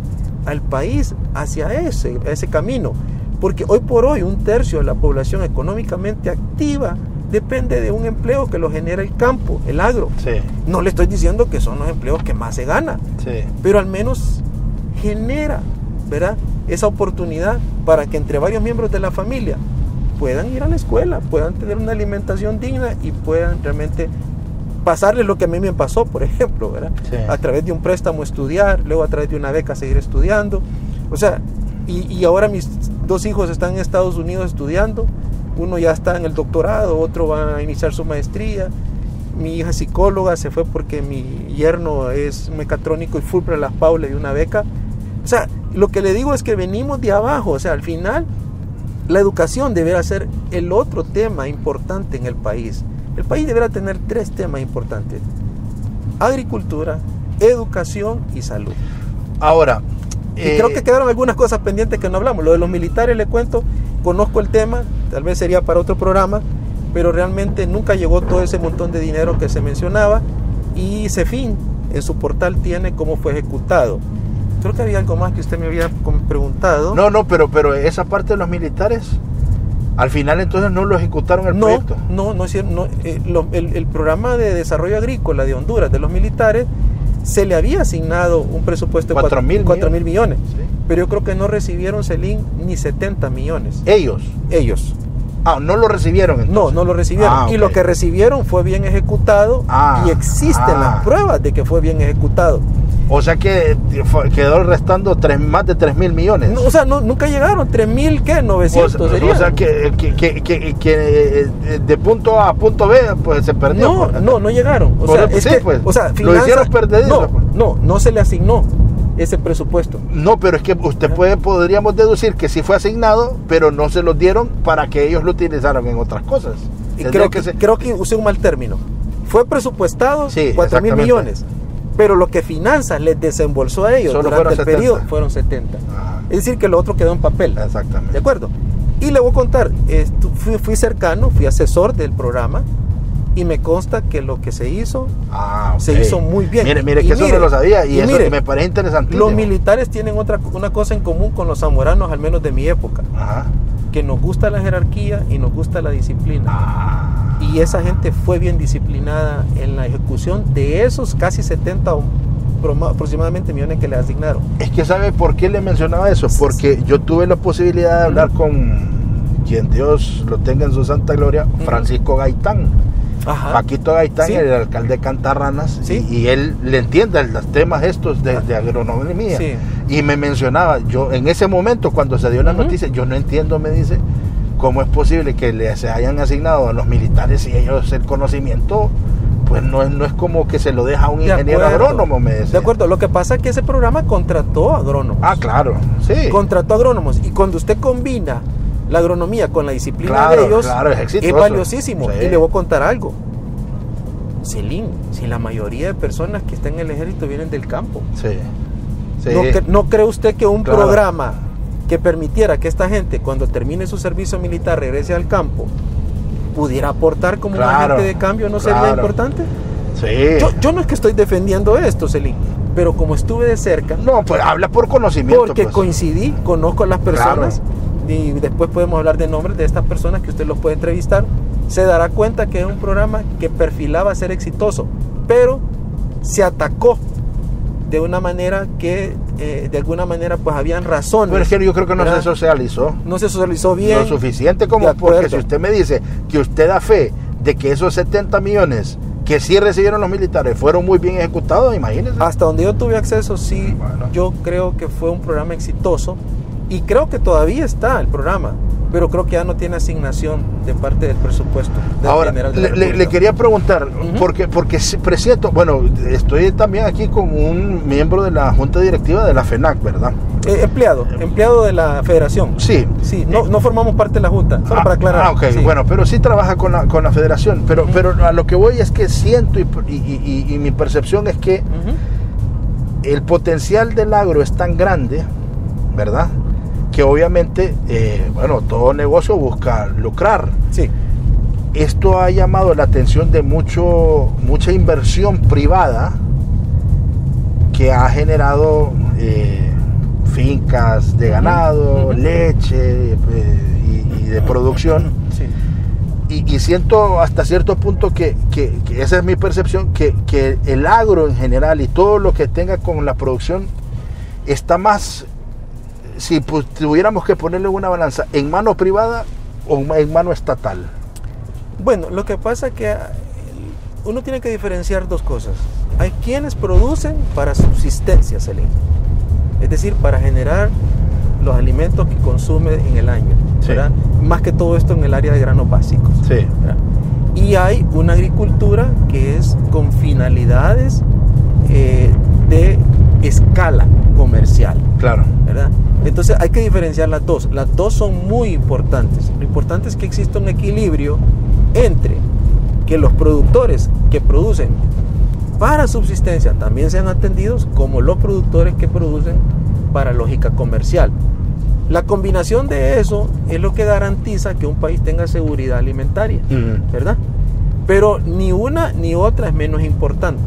al país hacia ese camino. Porque hoy por hoy 1/3 de la población económicamente activa depende de un empleo que lo genera el campo, el agro. Sí. No le estoy diciendo que son los empleos que más se gana, Sí. pero al menos genera, ¿verdad?, esa oportunidad para que entre varios miembros de la familia puedan ir a la escuela, puedan tener una alimentación digna y puedan realmente pasarles lo que a mí me pasó, por ejemplo, ¿verdad? Sí. A través de un préstamo estudiar, luego a través de una beca seguir estudiando. O sea, y ahora mis 2 hijos están en Estados Unidos estudiando. Uno ya está en el doctorado, otro va a iniciar su maestría. Mi hija es psicóloga, se fue porque mi yerno es mecatrónico y Fulbright Las Paules le dio una beca. O sea, lo que le digo es que venimos de abajo. O sea, al final, la educación deberá ser el otro tema importante en el país. El país deberá tener 3 temas importantes: agricultura, educación y salud. Ahora, Y creo que quedaron algunas cosas pendientes que no hablamos. Lo de los militares, le cuento, conozco el tema, tal vez sería para otro programa, pero realmente nunca llegó todo ese montón de dinero que se mencionaba, y CEFIN en su portal tiene cómo fue ejecutado. Creo que había algo más que usted me había preguntado. no, pero esa parte de los militares, al final entonces no lo ejecutaron el proyecto. No es cierto. El programa de desarrollo agrícola de Honduras, de los militares, se le había asignado un presupuesto de 4.000 millones. Sí. Pero yo creo que no recibieron, Celín, ni 70 millones. Ellos. No lo recibieron entonces. No lo recibieron. Okay. Y lo que recibieron fue bien ejecutado, y existen las pruebas de que fue bien ejecutado. O sea que quedó restando más de 3.000 millones. No, o sea, nunca llegaron. 3.000, ¿qué? 900 sería. O sea que de punto A a punto B, pues se perdió. No llegaron. O sea, lo hicieron perdedizo. No se le asignó ese presupuesto. No, pero es que usted podríamos deducir que sí fue asignado, pero no se los dieron para que ellos lo utilizaran en otras cosas. Y creo que usé un mal término. Fue presupuestado, sí, 4.000 millones. Pero lo que Finanzas les desembolsó a ellos durante el periodo fueron 70. Ajá. Es decir, que lo otro quedó en papel. Exactamente. ¿De acuerdo? Y le voy a contar, fui cercano, fui asesor del programa, y me consta que lo que se hizo, se hizo muy bien. Mire que eso no lo sabía, y eso me parece interesantísimo. Los militares tienen una cosa en común con los zamoranos, al menos de mi época. Ajá. Que nos gusta la jerarquía y nos gusta la disciplina. Y esa gente fue bien disciplinada en la ejecución de esos casi 70 aproximadamente millones que le asignaron. Es que ¿sabe por qué le mencionaba eso? Porque yo tuve la posibilidad de hablar con quien Dios lo tenga en su santa gloria, Francisco Gaitán. Ajá. Paquito Gaitán, Sí. el alcalde de Cantarranas, Sí. y él le entiende los temas estos de agronomía. Sí. Y me mencionaba, yo en ese momento cuando se dio la noticia, yo no entiendo, me dice, cómo es posible que se hayan asignado a los militares y ellos el conocimiento, pues no es como que se lo deja a un ingeniero agrónomo, me decía. De acuerdo, lo que pasa es que ese programa contrató agrónomos. Claro, sí. Contrató agrónomos, y cuando usted combina la agronomía con la disciplina de ellos, es valiosísimo. Sí. Y le voy a contar algo. Celín, si la mayoría de personas que están en el ejército vienen del campo. Sí. Sí. ¿No cree usted que un programa que permitiera que esta gente, cuando termine su servicio militar, regrese al campo, pudiera aportar como un agente de cambio, no sería importante? Sí. Yo no es que estoy defendiendo esto, Celín, pero como estuve de cerca, No, pues habla por conocimiento. porque pues. coincidí, conozco a las personas, y después podemos hablar de nombres de estas personas que usted los puede entrevistar, se dará cuenta que es un programa que perfilaba ser exitoso, pero se atacó de una manera que de alguna manera pues habían razones. Pero es que yo creo que no se socializó. No se socializó bien. Lo suficiente como, porque si usted me dice que usted da fe de que esos 70 millones que sí recibieron los militares fueron muy bien ejecutados, imagínense. Hasta donde yo tuve acceso, sí, yo creo que fue un programa exitoso, y creo que todavía está el programa. pero creo que ya no tiene asignación de parte del presupuesto del Ahora, general de la le República. quería preguntar, porque presiento, bueno, estoy también aquí como un miembro de la Junta Directiva de la FENAC, ¿verdad? Empleado de la Federación. Sí. Sí, no formamos parte de la Junta, solo para aclarar. Ok, sí. bueno, pero sí trabaja con la Federación, pero a lo que voy es que siento y mi percepción es que el potencial del agro es tan grande, ¿verdad? Que obviamente, bueno, todo negocio busca lucrar. Sí. Esto ha llamado la atención de mucha inversión privada que ha generado fincas de ganado, leche y de producción. Sí. Y siento hasta cierto punto que esa es mi percepción, que el agro en general y todo lo que tenga con la producción está más, si tuviéramos que ponerle una balanza, en mano privada o en mano estatal. Bueno, lo que pasa es que uno tiene que diferenciar dos cosas. Hay quienes producen para subsistencia, Celín. Es decir, para generar los alimentos que consume en el año, ¿verdad? Más que todo esto en el área de granos básicos. Sí. ¿Verdad? Y hay una agricultura que es con finalidades de escala comercial. Claro. ¿Verdad? Entonces hay que diferenciar las dos. Las dos son muy importantes. Lo importante es que exista un equilibrio entre que los productores que producen para subsistencia también sean atendidos, como los productores que producen para lógica comercial. La combinación de eso es lo que garantiza que un país tenga seguridad alimentaria, ¿verdad? Pero ni una ni otra es menos importante.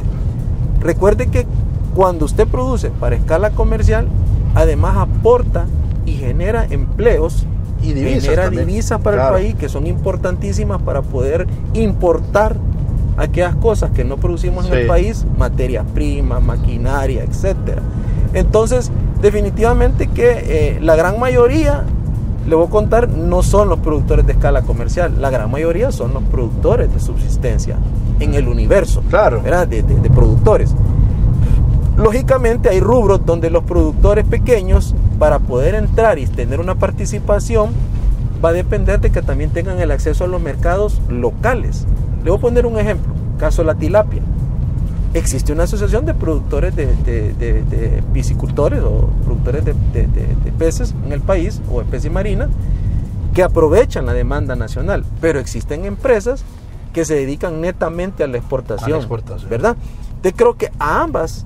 Recuerde que cuando usted produce para escala comercial, además aporta y genera empleos y divisas, genera también. divisas para el país, que son importantísimas para poder importar aquellas cosas que no producimos en el país, materias primas, maquinaria, etcétera. Entonces, definitivamente que la gran mayoría, le voy a contar, no son los productores de escala comercial, la gran mayoría son los productores de subsistencia en el universo, claro, ¿verdad? De productores. Lógicamente hay rubros donde los productores pequeños, para poder entrar y tener una participación, va a depender de que también tengan el acceso a los mercados locales. Le voy a poner un ejemplo, caso de la tilapia. Existe una asociación de productores de piscicultores o productores de peces en el país, o especies marinas, que aprovechan la demanda nacional, pero existen empresas que se dedican netamente a la exportación, ¿verdad? Yo creo que a ambas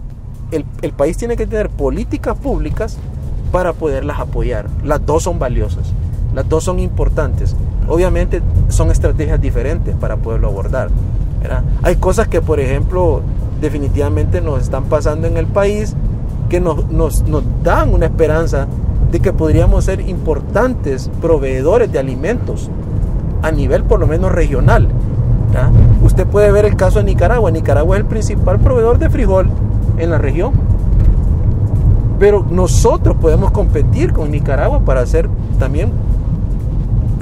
el país tiene que tener políticas públicas para poderlas apoyar. Las dos son valiosas, las dos son importantes. Obviamente son estrategias diferentes para poderlo abordar, ¿verdad? Hay cosas que, por ejemplo, definitivamente nos están pasando en el país que nos dan una esperanza de que podríamos ser importantes proveedores de alimentos a nivel por lo menos regional, ¿verdad? Usted puede ver el caso de Nicaragua. Nicaragua es el principal proveedor de frijol en la región, pero nosotros podemos competir con Nicaragua para ser también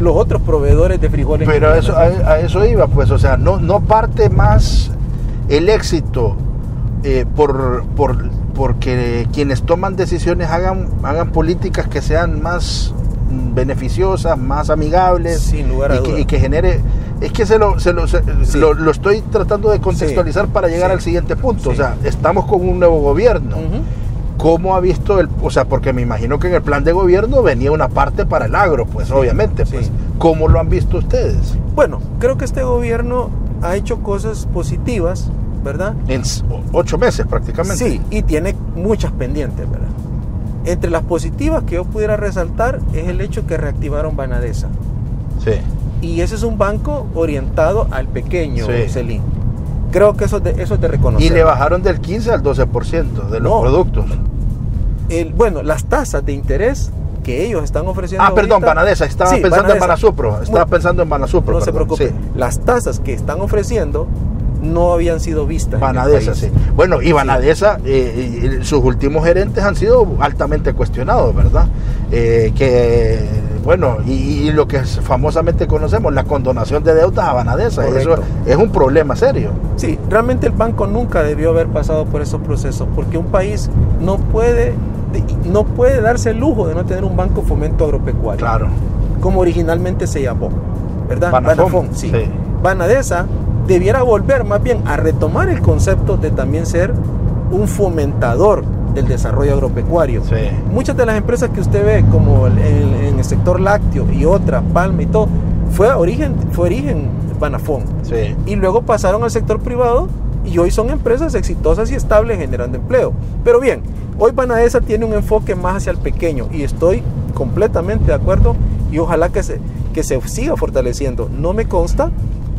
los otros proveedores de frijoles. Pero a eso iba, pues, o sea, no parte más el éxito porque quienes toman decisiones hagan políticas que sean más beneficiosas, más amigables, sin lugar a dudas, y que genere. Es que lo estoy tratando de contextualizar para llegar al siguiente punto. O sea, estamos con un nuevo gobierno. ¿Cómo ha visto o sea, porque me imagino que en el plan de gobierno venía una parte para el agro, pues obviamente, pues, ¿cómo lo han visto ustedes? Bueno, creo que este gobierno ha hecho cosas positivas, ¿verdad? En 8 meses prácticamente. Sí, y tiene muchas pendientes, ¿verdad? Entre las positivas que yo pudiera resaltar es el hecho que reactivaron Banadesa. Sí. Y ese es un banco orientado al pequeño, Celín. Creo que eso es de reconocer. Y le bajaron del 15 al 12% de los productos. Bueno, las tasas de interés que ellos están ofreciendo. Perdón, Banadesa. Estaba pensando en Banasupro. Estaba pensando en Banasupro. No se preocupe. Las tasas que están ofreciendo no habían sido vistas. Banadesa, sí. Bueno, y Banadesa, sus últimos gerentes han sido altamente cuestionados, ¿verdad? Bueno, y lo que famosamente conocemos, la condonación de deudas a Banadesa. Correcto. Eso es un problema serio. Sí, realmente el banco nunca debió haber pasado por esos procesos, porque un país no puede darse el lujo de no tener un banco fomento agropecuario. Claro. como originalmente se llamó, ¿verdad? Banafón, sí. Sí. Banadesa debiera volver más bien a retomar el concepto de también ser un fomentador del desarrollo agropecuario. Sí. Muchas de las empresas que usted ve, como en el sector lácteo y otras, Palma y todo, fue origen Banafón. Sí. Y luego pasaron al sector privado y hoy son empresas exitosas y estables generando empleo. Pero bien, hoy Banadesa tiene un enfoque más hacia el pequeño y estoy completamente de acuerdo y ojalá que se siga fortaleciendo. No me consta,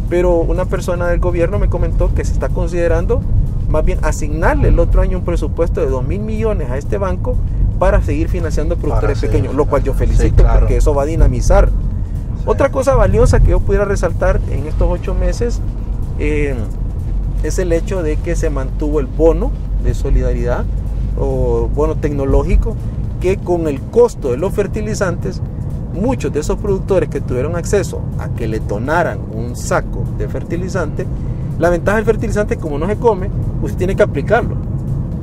pero una persona del gobierno me comentó que se está considerando más bien asignarle el otro año un presupuesto de 2.000 millones a este banco para seguir financiando productores pequeños, lo cual yo felicito, sí, claro, porque eso va a dinamizar. Sí. Otra cosa valiosa que yo pudiera resaltar en estos 8 meses es el hecho de que se mantuvo el bono de solidaridad o bono tecnológico, que con el costo de los fertilizantes, muchos de esos productores que tuvieron acceso a que le donaran un saco de fertilizante, la ventaja del fertilizante, como no se come, usted tiene que aplicarlo.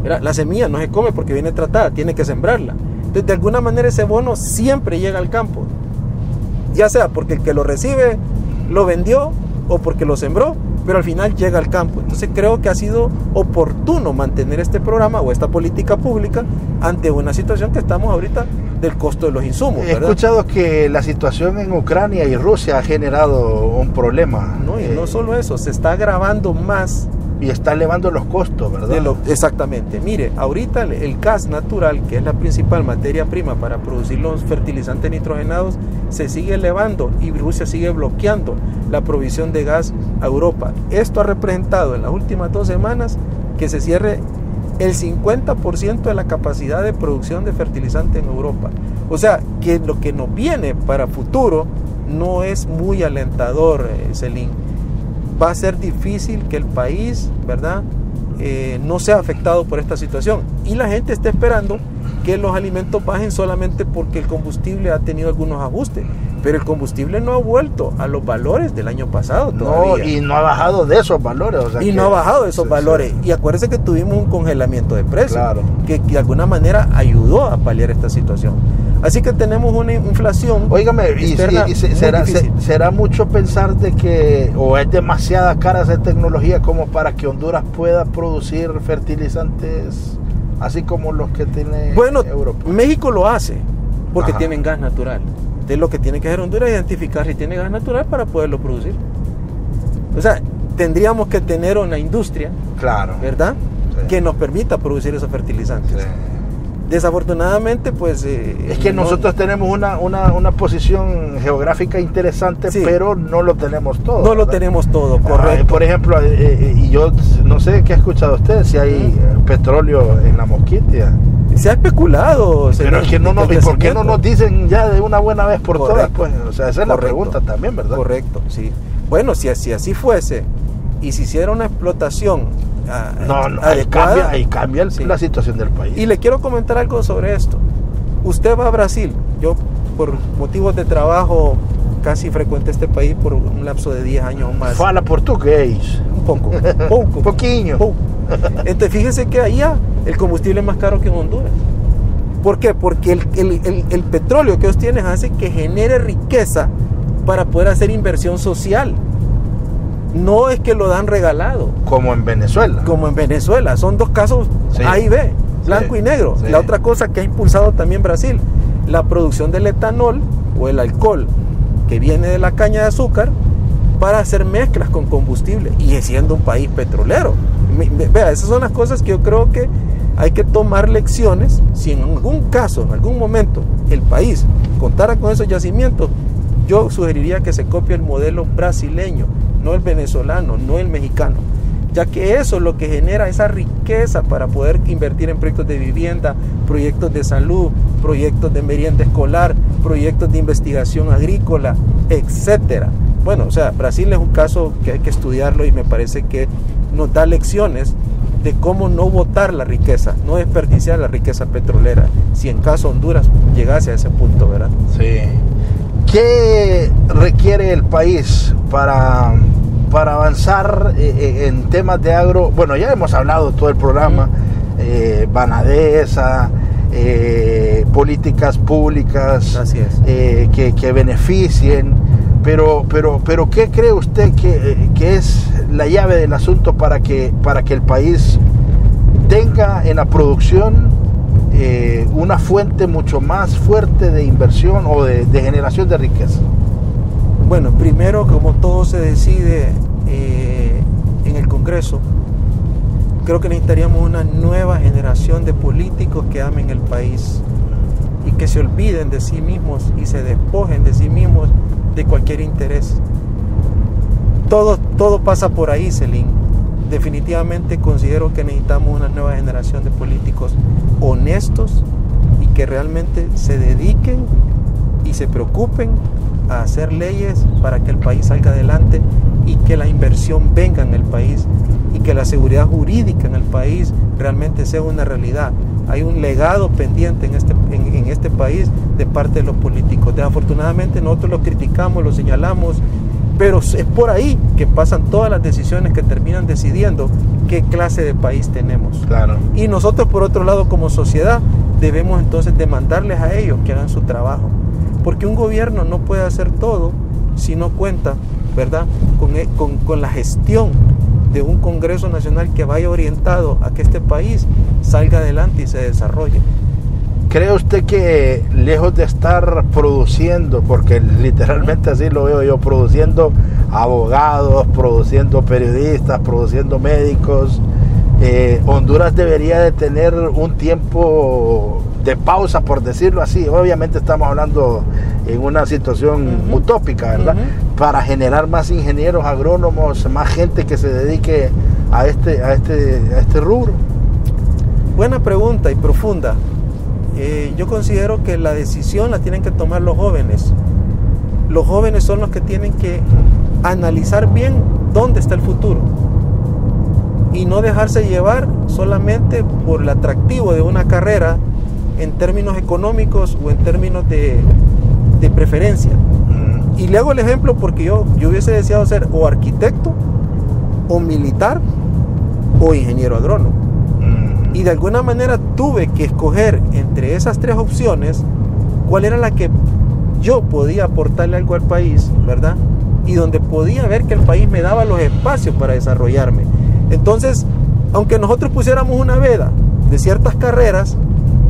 La semilla no se come porque viene tratada, tiene que sembrarla. Entonces, de alguna manera ese bono siempre llega al campo, ya sea porque el que lo recibe lo vendió o porque lo sembró, pero al final llega al campo. Entonces creo que ha sido oportuno mantener este programa o esta política pública ante una situación que estamos ahorita del costo de los insumos. He escuchado que la situación en Ucrania y Rusia ha generado un problema. No, y no solo eso, se está agravando más. Y está elevando los costos, ¿verdad? Exactamente. Mire, ahorita el gas natural, que es la principal materia prima para producir los fertilizantes nitrogenados, se sigue elevando y Rusia sigue bloqueando la provisión de gas a Europa. Esto ha representado en las últimas 2 semanas que se cierre el 50% de la capacidad de producción de fertilizante en Europa. O sea, que lo que nos viene para futuro no es muy alentador, Celín. Va a ser difícil que el país, ¿verdad?, no sea afectado por esta situación. Y la gente está esperando que los alimentos bajen solamente porque el combustible ha tenido algunos ajustes. Pero el combustible no ha vuelto a los valores del año pasado todavía. No, y no ha bajado de esos valores. O sea, no ha bajado de esos valores. Sí. Y acuérdense que tuvimos un congelamiento de precios, claro, que de alguna manera ayudó a paliar esta situación. Así que tenemos una inflación. Óigame, ¿será mucho pensar de que, o es demasiada cara esa tecnología como para que Honduras pueda producir fertilizantes así como los que tiene Europa? México lo hace porque Ajá. tienen gas natural. Entonces lo que tiene que hacer Honduras es identificar si tiene gas natural para poderlo producir. O sea, tendríamos que tener una industria, claro, ¿verdad?, sí, que nos permita producir esos fertilizantes. Sí. Desafortunadamente, pues... es que nosotros tenemos una posición geográfica interesante, sí, pero no lo tenemos todo. No, ¿verdad?, lo tenemos todo, correcto. Por ejemplo, y yo no sé qué ha escuchado usted, si hay petróleo en la Mosquitia. Se ha especulado. Pero es que ¿por qué no nos dicen ya de una buena vez por correcto, todas? Pues, o sea, esa es la pregunta también, ¿verdad? Correcto, sí. Bueno, si así fuese y se hiciera una explotación ahí cambia sí, la situación del país. Y le quiero comentar algo sobre esto. Usted va a Brasil. Yo, por motivos de trabajo, casi frecuente este país por un lapso de 10 años o más. Fala portugués. Un poco. Poquinho. Entonces, fíjense que allá el combustible es más caro que en Honduras. ¿Por qué? Porque el petróleo que ellos tienen hace que genere riqueza para poder hacer inversión social. No es que lo dan regalado. Como en Venezuela. Como en Venezuela. Son 2 casos, sí, A y B, blanco, sí, y negro. Sí. La otra cosa que ha impulsado también Brasil, la producción del etanol o el alcohol que viene de la caña de azúcar para hacer mezclas con combustible y siendo un país petrolero. Vea, esas son las cosas que yo creo que hay que tomar lecciones. Si en algún caso, en algún momento, el país contara con esos yacimientos, yo sugeriría que se copie el modelo brasileño, no el venezolano, no el mexicano, ya que eso es lo que genera esa riqueza para poder invertir en proyectos de vivienda, proyectos de salud, proyectos de merienda escolar, proyectos de investigación agrícola, etcétera. Bueno, o sea, Brasil es un caso que hay que estudiarlo y me parece que nos da lecciones de cómo no botar la riqueza, no desperdiciar la riqueza petrolera, si en caso Honduras llegase a ese punto, ¿verdad? Sí. ¿Qué requiere el país para avanzar en temas de agro? Bueno, ya hemos hablado todo el programa, Banadesa, políticas públicas. Así es. Que beneficien, pero ¿qué cree usted que es la llave del asunto para que el país tenga en la producción una fuente mucho más fuerte de inversión o de generación de riqueza? Bueno, primero, como todo se decide en el Congreso, creo que necesitaríamos una nueva generación de políticos que amen el país y que se olviden de sí mismos y se despojen de sí mismos de cualquier interés. Todo pasa por ahí, Celín. Definitivamente considero que necesitamos una nueva generación de políticos honestos y que realmente se dediquen y se preocupen a hacer leyes para que el país salga adelante y que la inversión venga en el país y que la seguridad jurídica en el país realmente sea una realidad. Hay un legado pendiente en este país de parte de los políticos. Desafortunadamente nosotros lo criticamos, lo señalamos, pero es por ahí que pasan todas las decisiones que terminan decidiendo qué clase de país tenemos. Claro. Y nosotros, por otro lado, como sociedad, debemos entonces demandarles a ellos que hagan su trabajo. Porque un gobierno no puede hacer todo si no cuenta, ¿verdad?, con la gestión de un Congreso Nacional que vaya orientado a que este país salga adelante y se desarrolle. ¿Cree usted que lejos de estar produciendo, porque literalmente así lo veo yo, produciendo abogados, produciendo periodistas, produciendo médicos, Honduras debería de tener un tiempo de pausa, por decirlo así? Obviamente estamos hablando en una situación utópica, ¿verdad? Para generar más ingenieros agrónomos, más gente que se dedique a este rubro. Buena pregunta y profunda. Yo considero que la decisión la tienen que tomar los jóvenes. Los jóvenes son los que tienen que analizar bien dónde está el futuro y no dejarse llevar solamente por el atractivo de una carrera en términos económicos o en términos de preferencia. Y le hago el ejemplo porque yo hubiese deseado ser o arquitecto, o militar, o ingeniero agrónomo. Y de alguna manera tuve que escoger entre esas tres opciones cuál era la que yo podía aportarle algo al país, ¿verdad? Y donde podía ver que el país me daba los espacios para desarrollarme. Entonces, aunque nosotros pusiéramos una veda de ciertas carreras,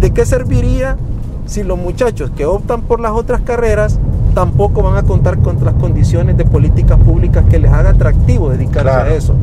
¿de qué serviría si los muchachos que optan por las otras carreras tampoco van a contar con las condiciones de políticas públicas que les haga atractivo dedicarse a eso?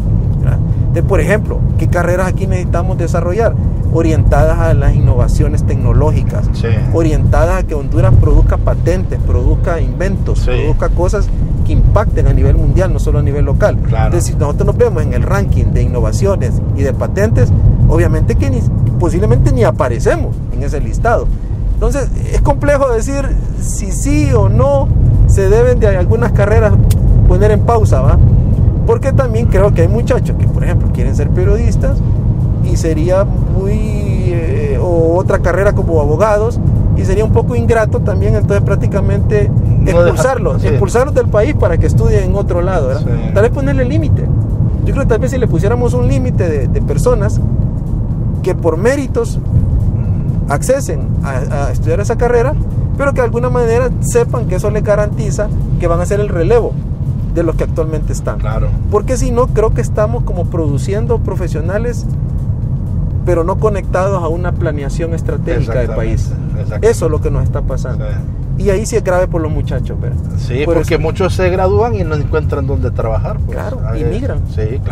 Por ejemplo, ¿qué carreras aquí necesitamos desarrollar? Orientadas a las innovaciones tecnológicas, orientadas a que Honduras produzca patentes, produzca inventos, produzca cosas que impacten a nivel mundial, no solo a nivel local. Entonces, si nosotros nos vemos en el ranking de innovaciones y de patentes, obviamente que posiblemente ni aparecemos en ese listado. Entonces, es complejo decir si sí o no se deben de algunas carreras poner en pausa, ¿va? Porque también creo que hay muchachos que, por ejemplo, quieren ser periodistas y sería o otra carrera como abogados, y sería un poco ingrato también entonces prácticamente expulsarlos del país para que estudien en otro lado, ¿verdad? Tal vez ponerle límite. Yo creo que tal vez si le pusiéramos un límite de personas que por méritos accesen a estudiar esa carrera, pero que de alguna manera sepan que eso les garantiza que van a ser el relevo de los que actualmente están. Porque si no, creo que estamos como produciendo profesionales, pero no conectados a una planeación estratégica del país. Eso es lo que nos está pasando. Y ahí sí es grave por los muchachos, ¿verdad? Sí, porque muchos se gradúan y no encuentran dónde trabajar. Pues. Y migran.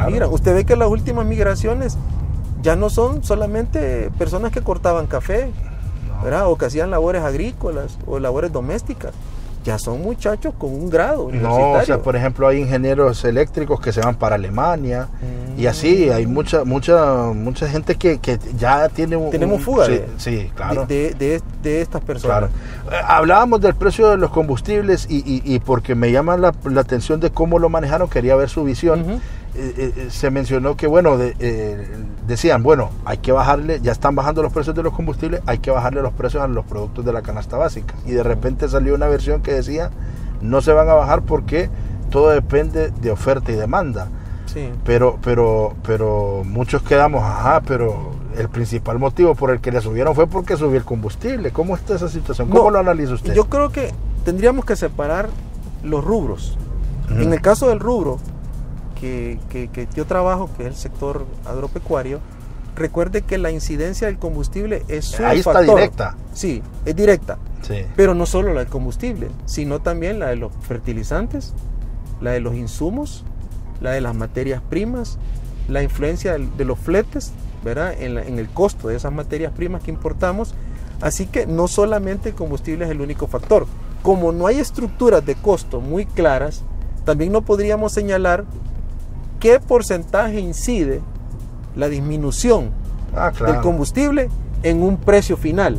Migran. Usted ve que las últimas migraciones ya no son solamente personas que cortaban café, ¿verdad? O que hacían labores agrícolas o labores domésticas. Ya son muchachos con un grado universitario. No, o sea, por ejemplo, hay ingenieros eléctricos que se van para Alemania y así hay mucha gente que ya tiene tenemos fuga de estas personas. Hablábamos del precio de los combustibles y porque me llama la atención de cómo lo manejaron, quería ver su visión. Se mencionó que, bueno, decían, bueno, hay que bajarle, ya están bajando los precios de los combustibles, hay que bajarle los precios a los productos de la canasta básica. Y de repente salió una versión que decía, no se van a bajar porque todo depende de oferta y demanda. Pero muchos quedamos, pero el principal motivo por el que le subieron fue porque subió el combustible. ¿Cómo está esa situación? ¿Cómo lo analiza usted? Yo creo que tendríamos que separar los rubros. En el caso del rubro que yo trabajo, que es el sector agropecuario, recuerde que la incidencia del combustible es un Ahí factor. está directa. Sí, es directa. Sí. Pero no solo la del combustible, sino también la de los fertilizantes, la de los insumos, la de las materias primas, la influencia de los fletes, ¿verdad? En el costo de esas materias primas que importamos. Así que no solamente el combustible es el único factor. Como no hay estructuras de costo muy claras, también no podríamos señalar qué porcentaje incide la disminución del combustible en un precio final,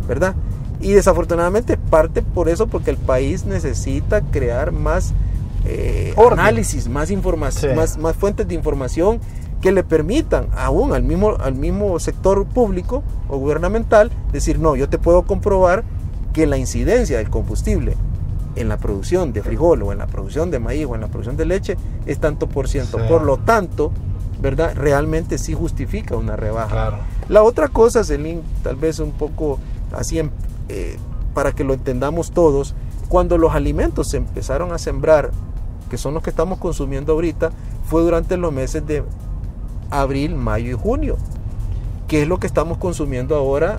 ¿verdad? Y desafortunadamente parte por eso, porque el país necesita crear más análisis, más información, más fuentes de información que le permitan aún al mismo sector público o gubernamental decir, no, yo te puedo comprobar que la incidencia del combustible en la producción de frijol o en la producción de maíz o en la producción de leche es tanto por ciento. Por lo tanto, ¿verdad? Realmente sí justifica una rebaja. Claro. La otra cosa, Celín, tal vez un poco así para que lo entendamos todos, cuando los alimentos se empezaron a sembrar, que son los que estamos consumiendo ahorita, fue durante los meses de abril, mayo y junio, que es lo que estamos consumiendo ahora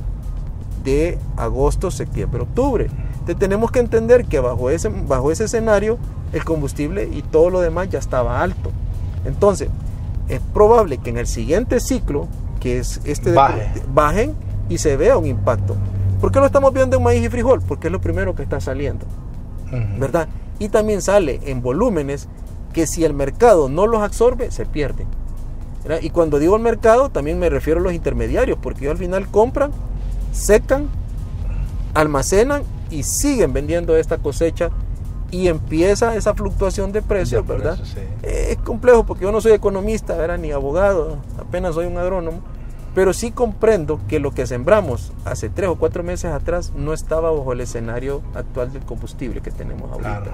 de agosto, septiembre, octubre. Entonces tenemos que entender que bajo ese escenario el combustible y todo lo demás ya estaba alto. Entonces es probable que en el siguiente ciclo, que es bajen y se vea un impacto. ¿Por qué lo estamos viendo en maíz y frijol? Porque es lo primero que está saliendo, ¿verdad? Y también sale en volúmenes que si el mercado no los absorbe, se pierden, ¿verdad? Y cuando digo el mercado, también me refiero a los intermediarios, porque ellos al final compran, secan, almacenan y siguen vendiendo esta cosecha y empieza esa fluctuación de precios, ¿verdad? Eso, sí. Es complejo porque yo no soy economista, ¿verdad? Ni abogado, apenas soy un agrónomo, pero sí comprendo que lo que sembramos hace 3 o 4 meses atrás no estaba bajo el escenario actual del combustible que tenemos ahorita. Claro.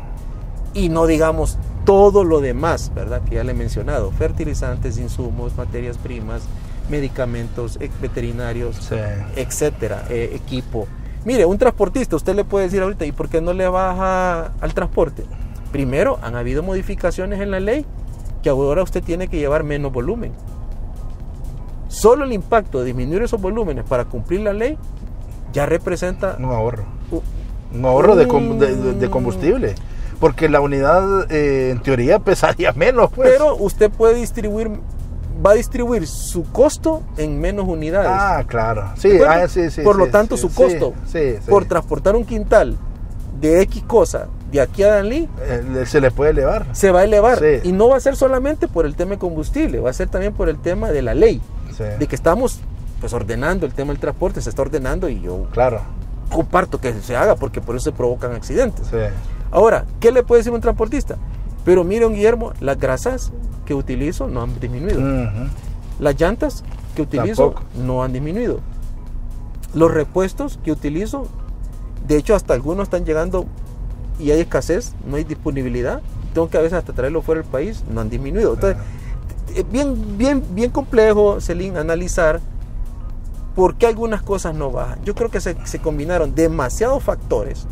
Y no digamos todo lo demás, ¿verdad? Que ya le he mencionado, fertilizantes, insumos, materias primas, medicamentos veterinarios, etcétera, equipo. Mire, un transportista, usted le puede decir ahorita, ¿y por qué no le baja al transporte? Primero, han habido modificaciones en la ley que ahora usted tiene que llevar menos volumen. Solo el impacto de disminuir esos volúmenes para cumplir la ley ya representa un ahorro. Un ahorro de combustible. Porque la unidad en teoría pesaría menos, pues. Pero usted puede va a distribuir su costo en menos unidades. Ah, claro. Sí, por lo tanto, su costo por transportar un quintal de X cosa de aquí a Danlí se le puede elevar. Se va a elevar. Y no va a ser solamente por el tema de combustible, va a ser también por el tema de la ley. De que estamos pues ordenando el tema del transporte, se está ordenando y yo comparto que se haga porque por eso se provocan accidentes. Ahora, ¿qué le puede decir un transportista? Pero mire, don Guillermo, las grasas que utilizo no han disminuido. Las llantas que utilizo no han disminuido. Los repuestos que utilizo, de hecho hasta algunos están llegando y hay escasez, no hay disponibilidad. Tengo que a veces hasta traerlo fuera del país, no han disminuido. Entonces, bien complejo, Celín, analizar por qué algunas cosas no bajan. Yo creo que se combinaron demasiados factores.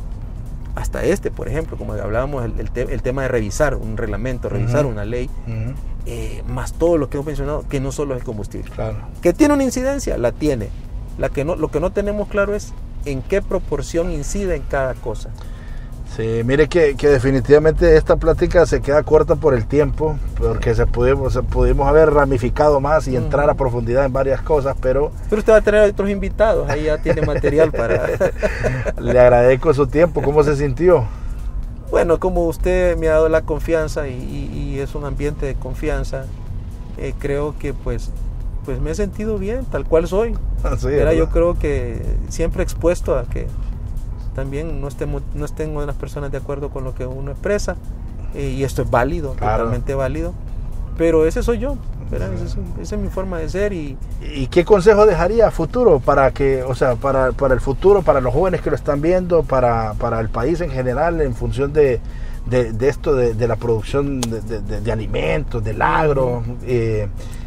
Hasta por ejemplo, como hablábamos, el tema de revisar un reglamento, revisar una ley, más todo lo que hemos mencionado, que no solo es el combustible. Claro. ¿Que tiene una incidencia? La tiene. Lo que no tenemos claro es en qué proporción incide en cada cosa. Sí, mire que definitivamente esta plática se queda corta por el tiempo, porque pudimos haber ramificado más y entrar a profundidad en varias cosas, pero usted va a tener otros invitados, ahí ya tiene material para... Le agradezco su tiempo. ¿Cómo se sintió? Bueno, como usted me ha dado la confianza y es un ambiente de confianza, creo que pues me he sentido bien, tal cual soy. Sí, yo creo que siempre expuesto a que también no estén unas personas de acuerdo con lo que uno expresa, y esto es válido, totalmente válido, pero ese soy yo, esa es mi forma de ser. ¿Y qué consejo dejaría a futuro para el futuro, para los jóvenes que lo están viendo, para el país en general, en función de esto de la producción de alimentos, del agro,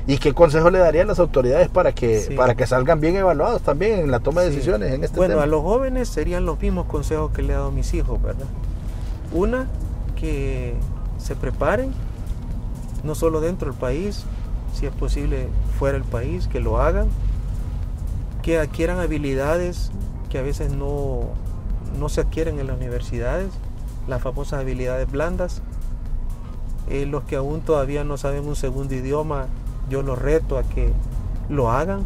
¿Y qué consejo le darían las autoridades para que salgan bien evaluados también en la toma de decisiones en este tema? Bueno, a los jóvenes serían los mismos consejos que le he dado a mis hijos, ¿verdad? Una, que se preparen, no solo dentro del país, si es posible fuera del país, que lo hagan, que adquieran habilidades que a veces no se adquieren en las universidades, las famosas habilidades blandas. Los que aún todavía no saben un segundo idioma, yo los reto a que lo hagan,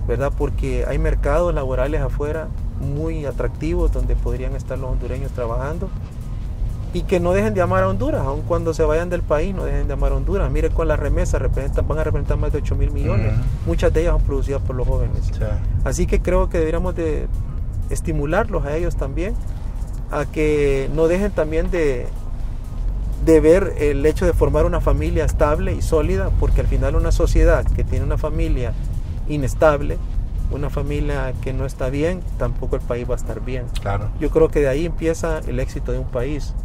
¿verdad? Porque hay mercados laborales afuera muy atractivos donde podrían estar los hondureños trabajando, y que no dejen de amar a Honduras, aun cuando se vayan del país, no dejen de amar a Honduras. Mire, con las remesas van a representar más de 8.000 millones, muchas de ellas son producidas por los jóvenes. Así que creo que deberíamos de estimularlos a ellos también, a que no dejen también de ver el hecho de formar una familia estable y sólida, porque al final una sociedad que tiene una familia inestable, una familia que no está bien, tampoco el país va a estar bien. Claro. Yo creo que de ahí empieza el éxito de un país,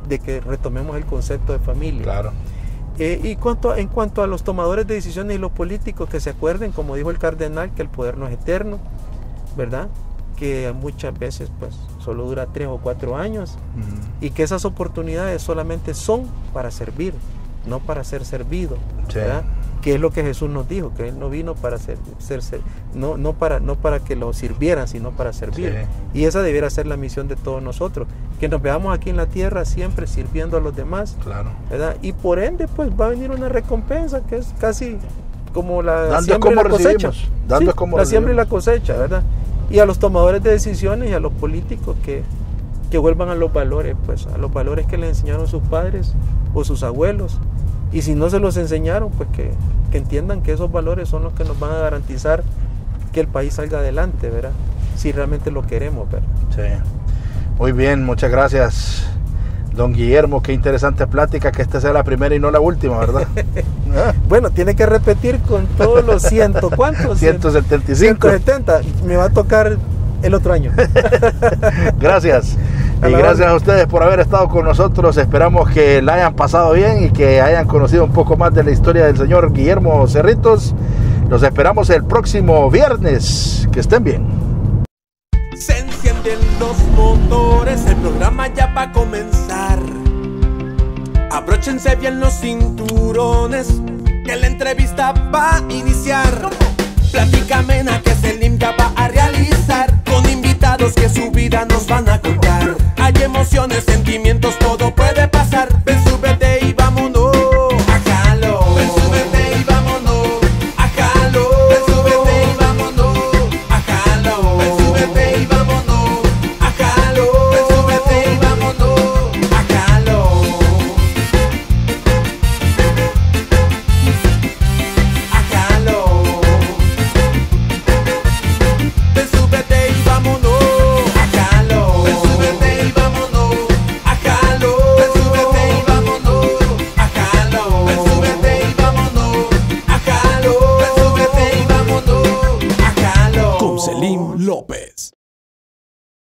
de que retomemos el concepto de familia. Claro. Y en cuanto a los tomadores de decisiones y los políticos, que se acuerden, como dijo el cardenal, que el poder no es eterno, ¿verdad? Que muchas veces pues solo dura 3 o 4 años, y que esas oportunidades solamente son para servir, no para ser servido, ¿verdad? Que es lo que Jesús nos dijo, que Él no vino para no para que lo sirvieran, sino para servir. Y esa debiera ser la misión de todos nosotros, que nos veamos aquí en la tierra siempre sirviendo a los demás, ¿verdad? Y por ende pues va a venir una recompensa que es casi como la siembra y la cosecha. La siembra y la cosecha, ¿verdad? Y a los tomadores de decisiones y a los políticos que vuelvan a los valores, pues a los valores que les enseñaron sus padres o sus abuelos. Y si no se los enseñaron, pues que entiendan que esos valores son los que nos van a garantizar que el país salga adelante, ¿verdad? Si realmente lo queremos, ¿verdad? Sí. Muy bien, muchas gracias, don Guillermo. Qué interesante plática, que esta sea la primera y no la última, ¿verdad? Bueno, tiene que repetir con todos los ¿cuántos? 175. 170. Me va a tocar el otro año. Gracias. Y gracias a ustedes por haber estado con nosotros. Esperamos que la hayan pasado bien y que hayan conocido un poco más de la historia del señor Guillermo Cerritos. Los esperamos el próximo viernes. Que estén bien. Se encienden los motores, el programa ya va a comenzar. Abróchense bien los cinturones, que la entrevista va a iniciar. Plática amena que